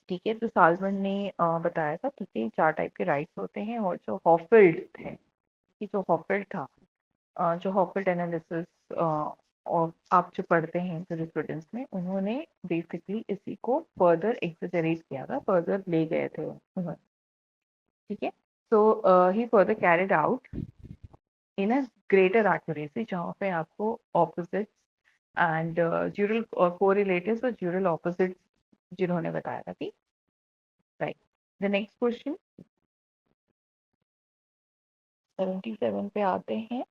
ठीक है। तो सालमन ने बताया था, ठीक है, 4 टाइप के राइट्स होते हैं, और जो हॉफिल्ड थे, कि जो हॉफिल्ड था, जो हॉफिल्ड एनालिसिस और आप जो पढ़ते हैं जूरिस्प्रूडेंस में, उन्होंने बेसिकली इसी को फर्दर एक्सजरेट किया था, फर्दर ले गए थे उन्होंने, ठीक है। So he further carried out in a greater accuracy, जहाँ पे आपको ऑपोजिट्स एंड ड्यूरल कोरिलेटिव्स और ड्यूरल ऑपोजिट्स जिन्होंने बताया था, ठीक, राइट। द नेक्स्ट क्वेश्चन 77 पे आते हैं,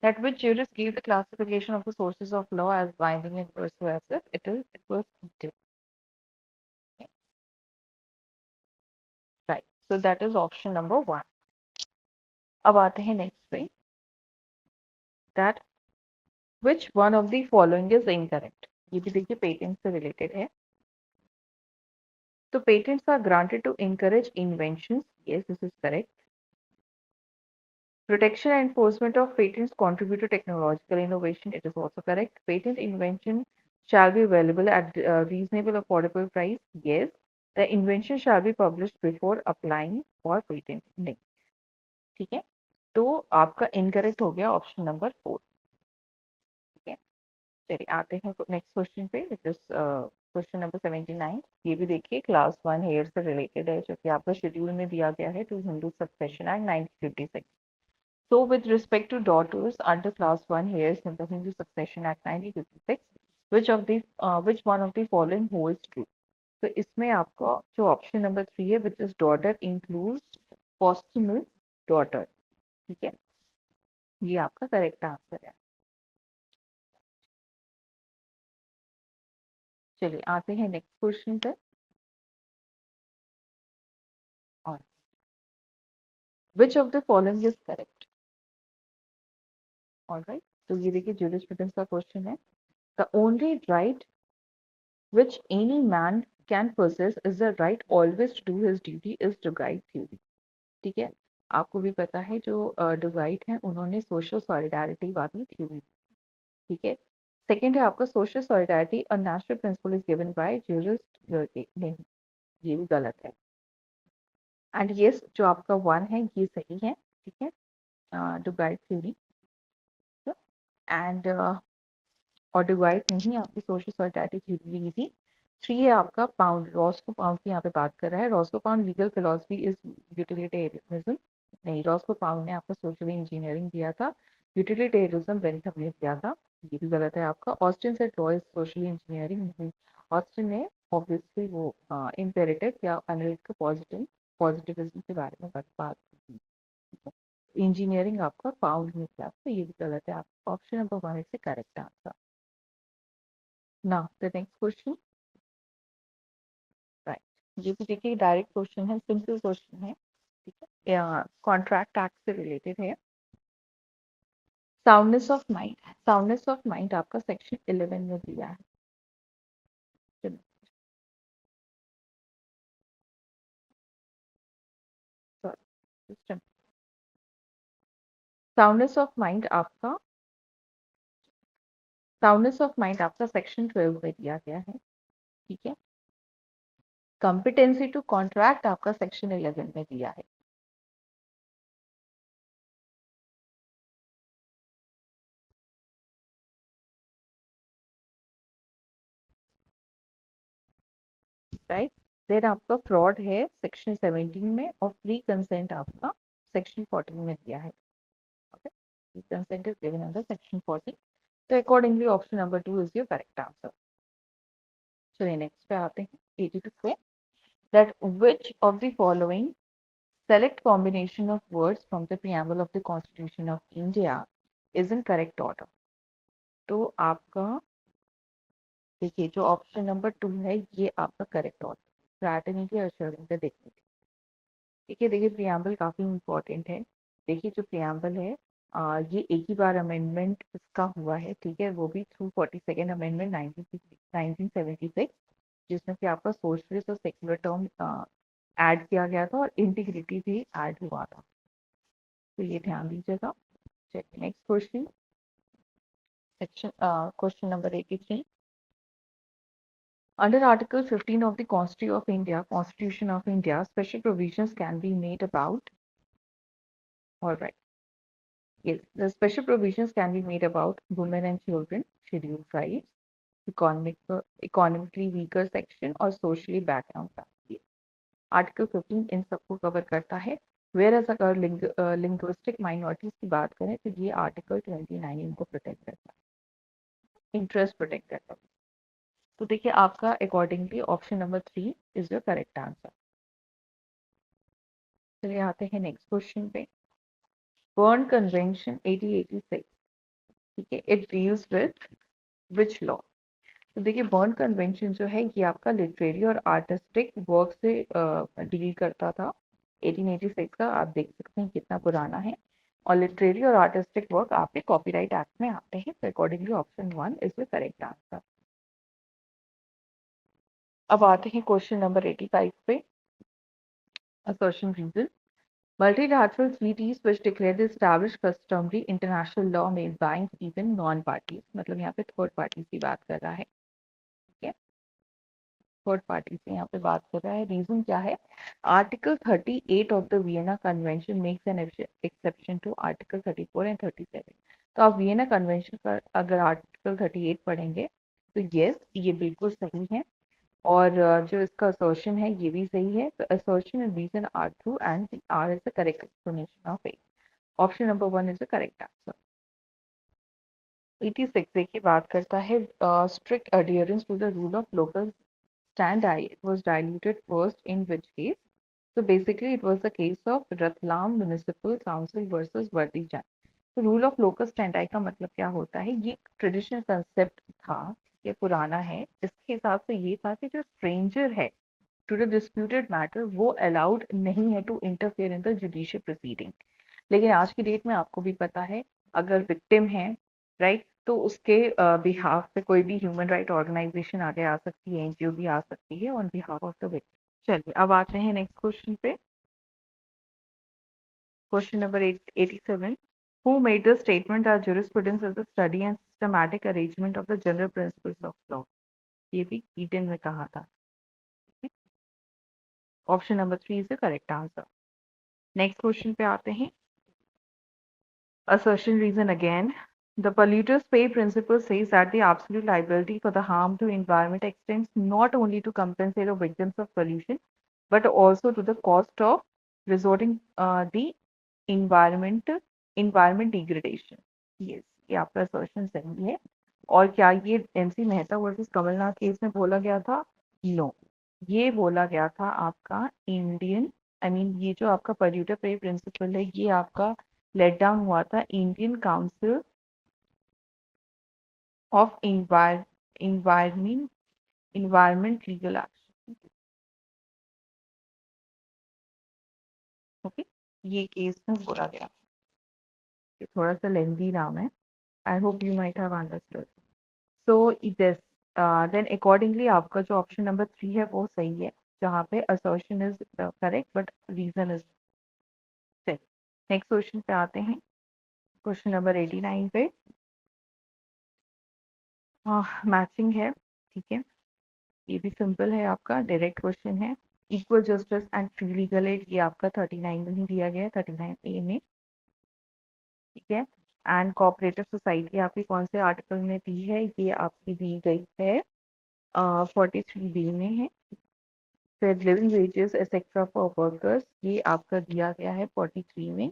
that which jurist gave the classification of the sources of law as binding and persuasive, it was Hive, right, so that is option number 1। अब आते हैं नेक्स्ट पे, that which one of the following is incorrect, ये भी देखिए patent से related है। तो patents are granted to encourage inventions, yes this is correct। Protection and enforcement of patents contribute to technological innovation, it is also correct। Patent invention shall be available at reasonable affordable price, yes। The invention shall be published before applying for patent, नहीं, ठीक है। तो आपका incorrect हो गया option number 4, ठीक है। चलिए आते हैं नेक्स्ट क्वेश्चन पे, विच इज क्वेश्चन नंबर 79। ये भी देखिए क्लास 1 हेयर से रिलेटेड है, जो कि आपका शेड्यूल में दिया गया है to Hindu succession act 1956। So, with respect to daughters under class 1 heirs in the Hindu Succession Act 1956, which one of the following holds true? तो इसमें आपका जो ऑप्शन नंबर 3 है which is daughter includes posthumous daughter, ठीक है, ये आपका correct answer है। चलिए आते हैं नेक्स्ट क्वेश्चन पे, और विच of the following is correct, alright. तो ये देखिए जूरिस्प्रूडेंस का क्वेश्चन है, the only right which any man can possess is the right always to do his duty is Dugite theory, ठीक है। आपको भी पता है जो डुगाइट है उन्होंने सोशल सॉलिडारिटी वाली थ्योरी, ठीक है। सेकंड है आपका सोशल सॉलिडारिटी और natural principle is given by jurist, नहीं, ये भी गलत है। एंड यस जो आपका 1 है ये सही है, ठीक है, डुगाइट थ्योरी, एंड और डिवाइड नहीं आपकी सोशल सॉलिडारिटी थ्योरी ली थी। 3 है आपका पाउंड, रॉस्को पाउंड की यहाँ पे बात कर रहा है, Roscoe pound legal philosophy is utilitarianism, नहीं, रॉस्को पाउंड ने आपका सोशल इंजीनियरिंग दिया था, यूटिलिटेरियनिज्म बेंथम ने दिया था, ये भी गलत है आपका। Austin said law is social engineering, नहीं, ऑस्टिन ने ऑब्वियसली वो इम्पेरेटिव या एनालिटिकल पॉजिटिविज्म के बारे में बात की, इंजीनियरिंग आपका पाउंड ने किया, तो ये भी गलत है आपका, option number 1 is the correct answer. ना द नेक्स्ट क्वेश्चन, राइट, ये भी देखिए डायरेक्ट क्वेश्चन है, सिंपल क्वेश्चन है, ठीक है, कॉन्ट्रैक्ट एक्ट से रिलेटेड है। Soundness of mind, soundness of mind आपका सेक्शन 11 में दिया है। सॉरी, साउंडनेस ऑफ माइंड आपका, साउंडनेस ऑफ माइंड आपका सेक्शन 12 में दिया गया है, ठीक है। कॉम्पिटेंसी टू कॉन्ट्रैक्ट आपका सेक्शन 11 में दिया है। राइट, देन आपका फ्रॉड है सेक्शन 17 में, और फ्री कंसेंट आपका सेक्शन 14 में दिया है। Okay, free consent is given under section 14, तो accordingly option number 2 is your correct answer. चलिए नेक्स्ट पे आते हैं 82 पे, that which of the following select combination of words from the preamble of the Constitution of India is in correct order। तो आपका देखिए जो ऑप्शन नंबर 2 है ये आपका करेक्ट ऑर्डर, फ्रैटर्निटी और श्योरिटी देखने, ठीक है। देखिए प्रियम्बल काफी इंपॉर्टेंट है। देखिए जो प्रियम्बल है ये एक ही बार अमेंडमेंट इसका हुआ है, ठीक है, वो भी थ्रू 42nd अमेंडमेंट 1976, जिसमें कि आपका सोशलिस्ट और सेक्युलर टर्म ऐड किया गया था और इंटीग्रिटी भी ऐड हुआ था, तो ये ध्यान दीजिएगा। चलिए next question, section question number 83, under article 15 of the constitution of India, special provisions can be made about, all right, yes, the special provisions can be made about women and children, scheduled tribes, economically weaker section और socially background family। Article 15 इन सबको cover करता है। Where as अगर linguistic minorities की बात करें तो ये आर्टिकल 29 इनको प्रोटेक्ट करता है, इंटरेस्ट प्रोटेक्ट करता है। तो देखिए आपका accordingly option number 3 is the correct answer. चलिए आते हैं नेक्स्ट क्वेश्चन पे, बर्न कन्वेंशन 1886, ठीक है, it deals with which law. तो देखिए बर्न कन्वेंशन जो है ये आपका लिटरेरी और आर्टिस्टिक वर्क से डील करता था। 1886 का आप देख सकते हैं कितना पुराना है, और लिटरेरी और आर्टिस्टिक वर्क आपके कॉपीराइट एक्ट में आते हैं, तो accordingly option 1 is the correct answer. अब आते हैं क्वेश्चन नंबर 85 पे, assertion reason, multilateral treaties which declare the established customary international law may bind even non-parties, मतलब यहाँ पे थर्ड पार्टी की बात कर रहा है, ठीक है, थर्ड पार्टी से यहाँ पे बात कर रहा है। रीजन क्या है, article 38 of the Vienna convention makes an exception to article 34 and 37। तो आप वियना कन्वेंशन का अगर आर्टिकल 38 पढ़ेंगे तो यस ये बिल्कुल सही है, और जो इसका असर्शन है ये भी सही है, तो assertion and reason are true and R is the correct explanation of it. Option number 1 is the correct answer. 86 देखिए बात करता है strict adherence to the rule of locus stand was diluted first in which case? So basically it was the case of Ratlam Municipal Council versus Worthy Jan। तो rule of locus स्टैंडाई का मतलब क्या होता है, ये ट्रेडिशनल कंसेप्ट था, ये पुराना है, इसके हिसाब से ये था कि जो स्ट्रेंजर है टू द डिस्प्यूटेड मैटर वो अलाउड नहीं है to interfere in the judicial proceeding. लेकिन आज की डेट में आपको भी पता है अगर विक्टिम है, राइट, तो उसके बिहाफ पे कोई भी ह्यूमन राइट ऑर्गेनाइजेशन आगे आ सकती है, एनजीओ भी आ सकती है on behalf of the victim. चलिए अब आते हैं नेक्स्ट क्वेश्चन पे, question number 87, who made the statement that jurisprudence is the study and systematic arrangement of the general principles of law? ये भी ईडन में कहा था। Option number 3 is the correct answer. Next question पे आते हैं, assertion reason again. The polluters pay principle says that the absolute liability for the harm to environment extends not only to compensate the victims of pollution, but also to the cost of resorting the environment environment degradation। Yes, ये आपका assertion सही है। और क्या ये M C Mehta versus Kamalnath case में बोला गया था? नो, ये बोला गया था आपका इंडियन, आई मीन ये जो आपका पोल्यूटर पे प्रिंसिपल है ये आपका लेट डाउन हुआ था Indian council of environment legal action. Okay, ये केस में बोला गया। ये थोड़ा सा लेंदी नाम है। I hope you might have understood. So this then accordingly आपका जो ऑप्शन नंबर 3 है वो सही है, जहाँ पे assertion is correct but reason is set. Next question पे आते हैं, क्वेश्चन नंबर 89 पे। मैचिंग है, ठीक है, ये भी सिंपल है, आपका डायरेक्ट क्वेश्चन है। Equal justice and free legal aid, ये आपका 39 में ही दिया गया है, 39A में, ठीक है। एंड कोऑपरेटिव सोसाइटी आपकी कौन से आर्टिकल में दी है, ये आपकी दी गई है 43B में है। फिर living wages etcetera for workers, ये आपका दिया गया है 43 में,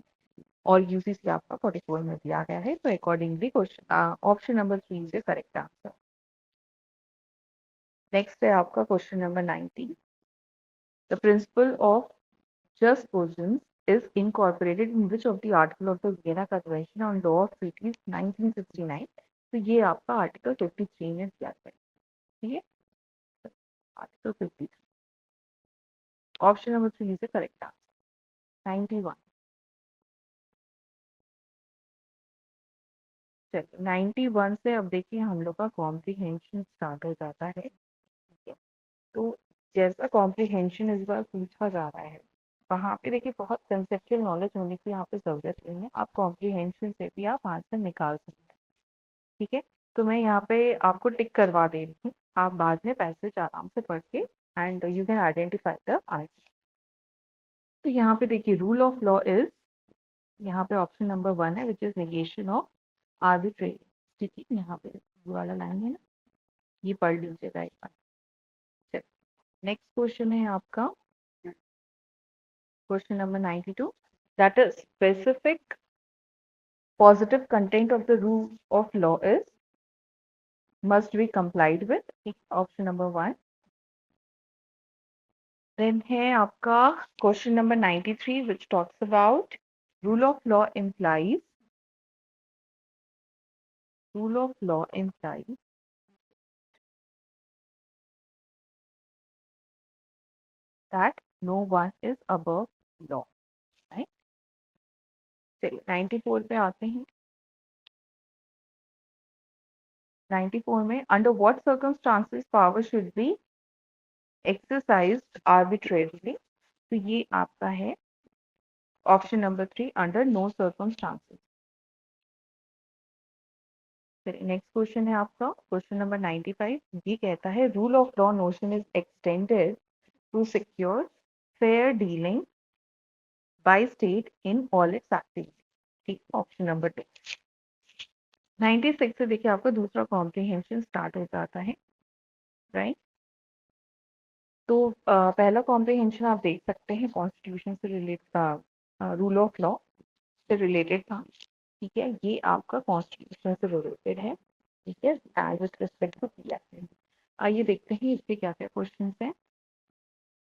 और यूसीसी आपका 44 में दिया गया है। तो accordingly question option number 3 is correct answer. Next है आपका question number 90। The principle of just cautions is incorporated in which of the article of the Vienna Convention on Law of Treaties 1969? तो ये आपका आर्टिकल 53 में दिया गया है, ठीक है, article 53। Option number 3 is correct answer. 91। चलिए 91 से अब देखिए हम लोग का कॉम्प्रीहेंशन स्टार्ट हो जाता है, ठीक है। तो जैसा कॉम्प्रीहेंशन इस बार पूछा जा रहा है, वहाँ पे देखिए बहुत कंसेप्चुअल नॉलेज होने की यहाँ पे जरूरत नहीं है, आप कॉम्प्रीहेंशन से भी आप आंसर निकाल सकते हैं, ठीक है। तो मैं यहाँ पे आपको टिक करवा दे रही हूँ, आप बाद में पैसेज आराम से पढ़ के and you can identify the answer. तो यहाँ पे देखिए रूल ऑफ लॉ इज, यहाँ पे ऑप्शन नंबर 1 है which is negation of arbitrary, ठीक है, यहाँ पे ये वाला लाइन है ना, ये पढ़ लीजिएगा एक बार। नेक्स्ट क्वेश्चन है आपका question number 92, that is specific positive content of the rule of law is must be complied with, option number 1। Then है आपका question number 93 which talks about rule of law implies, rule of law implies that no one is above law, right? चलिए 94 पे आते हैं। 94 में under what circumstances power should be exercised arbitrarily, तो ये आपका है option number 3 under no circumstances. फिर नेक्स्ट क्वेश्चन है आपका क्वेश्चन नंबर 95, ये कहता है rule of law notion is extended to secure fair dealing by state in all its activities, ठीक, ऑप्शन नंबर 2। 96 से देखिए आपका दूसरा कॉम्प्रिहेंशन स्टार्ट हो जाता है, राइट। तो पहला कॉम्प्रिहेंशन आप देख सकते हैं कॉन्स्टिट्यूशन से रिलेटेड, रूल ऑफ लॉ से रिलेटेड था, ठीक है, ये आपका कॉन्स्टिट्यूशन से रिलेटेड है, ठीक है, as with respect to PSA. आइए देखते हैं इसके क्या क्या क्वेश्चन हैं।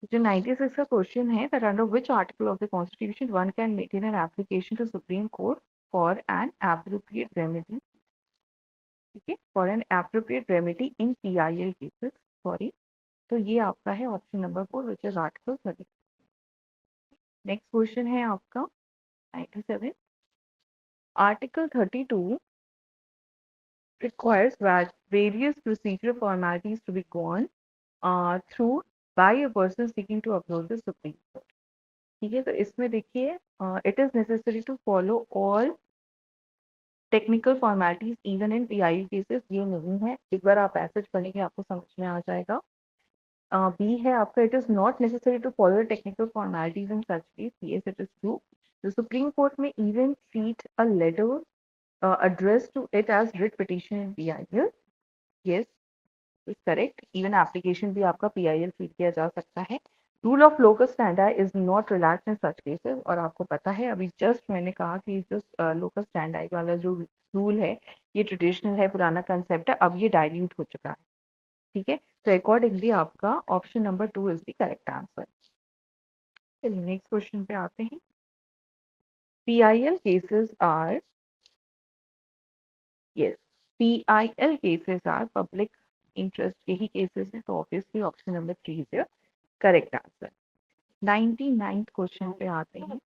जो 96 का क्वेश्चन है that under which article of the constitution one can make an application to supreme court for an appropriate remedy, ठीक है, for an appropriate remedy in PIL cases, sorry. तो ये आपका है option number 4 which is article 30। Next question है आपका 97, article 32 requires various procedural formalities to be gone through by a person seeking to approach the Supreme Court, ठीक है। तो इसमें देखिए it is necessary to follow all technical formalities even in PI cases, ये नहीं है, एक बार आप पैसेज पढ़ेंगे आपको समझ में आ जाएगा। बी है आपका it is not necessary to follow technical formalities in such case, yes it is true. The supreme court में even treat a letter addressed to it as writ petition in PIL, yes is correct, even application भी आपका PIL feed किया जा सकता है। Rule of locus stanza is not relax in such cases, और आपको पता है अभी जस्ट मैंने कहा कि जो लोकस स्टैंडा वाला जो रूल है ये ट्रेडिशनल है, पुराना कंसेप्ट है, अब ये डाइल्यूट हो चुका है, ठीक है। तो अकॉर्डिंगली आपका option number 2 is the correct answer. चलिए नेक्स्ट क्वेश्चन पे आते हैं। PIL cases are, yes, PIL cases are public interest के ही केसेस हैं, तो obviously option number 3 is correct answer. 99th question पे आते हैं,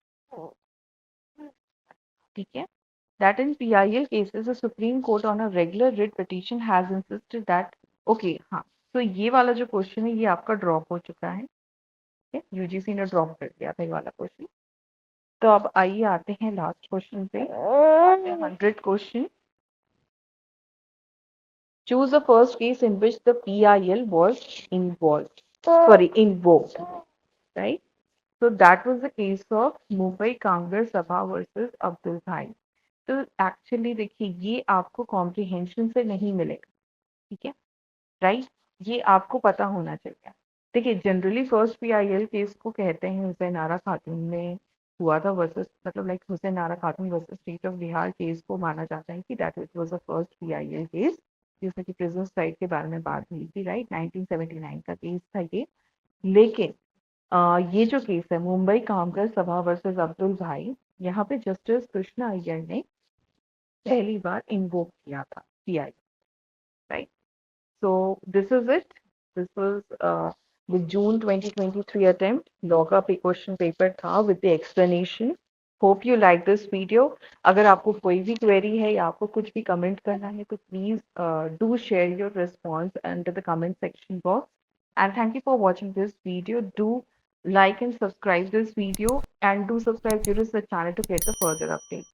ठीक है। That in PIL cases, the Supreme Court on a regular writ petition has insisted that, okay, हाँ, तो ये वाला जो क्वेश्चन है ये आपका ड्रॉप हो चुका है, ठीक है, यूजीसी ने ड्रॉप कर दिया था ये वाला क्वेश्चन। तो अब आइए आते हैं लास्ट क्वेश्चन पे, 100 question. Choose the first case in which the PIL was invoked, right? So that was the case of Mumbai Congress Sabha versus Abdul Bhai. तो एक्चुअली देखिए ये आपको कॉम्प्रिहेंशन से नहीं मिलेगा, ठीक है, राइट, ये आपको पता होना चाहिए। देखिए जनरली फर्स्ट पीआईएल केस को कहते हैं हुसैन आरा खातून में हुआ था वर्सेस, मतलब like Hussain Ara Khatoon versus state of Bihar case को माना जाता है कि that it was the first PIL case जिसमें कि प्रिजन राइट के बारे में बात हुई थी, राइट, 1979 का केस था ये। लेकिन ये जो केस है मुंबई कामगार सभा वर्सेस अब्दुल भाई, यहाँ पे जस्टिस कृष्णा अय्यर ने पहली बार इन्वोक किया था pi, right. So this is it. This was the June 2023 attempt. Law का question paper था with the explanation. Hope you like this video. अगर आपको कोई भी query है या आपको कुछ भी comment करना है तो please do share your response under the comment section box. And thank you for watching this video. Do like and subscribe this video and do subscribe to this channel to get the further updates.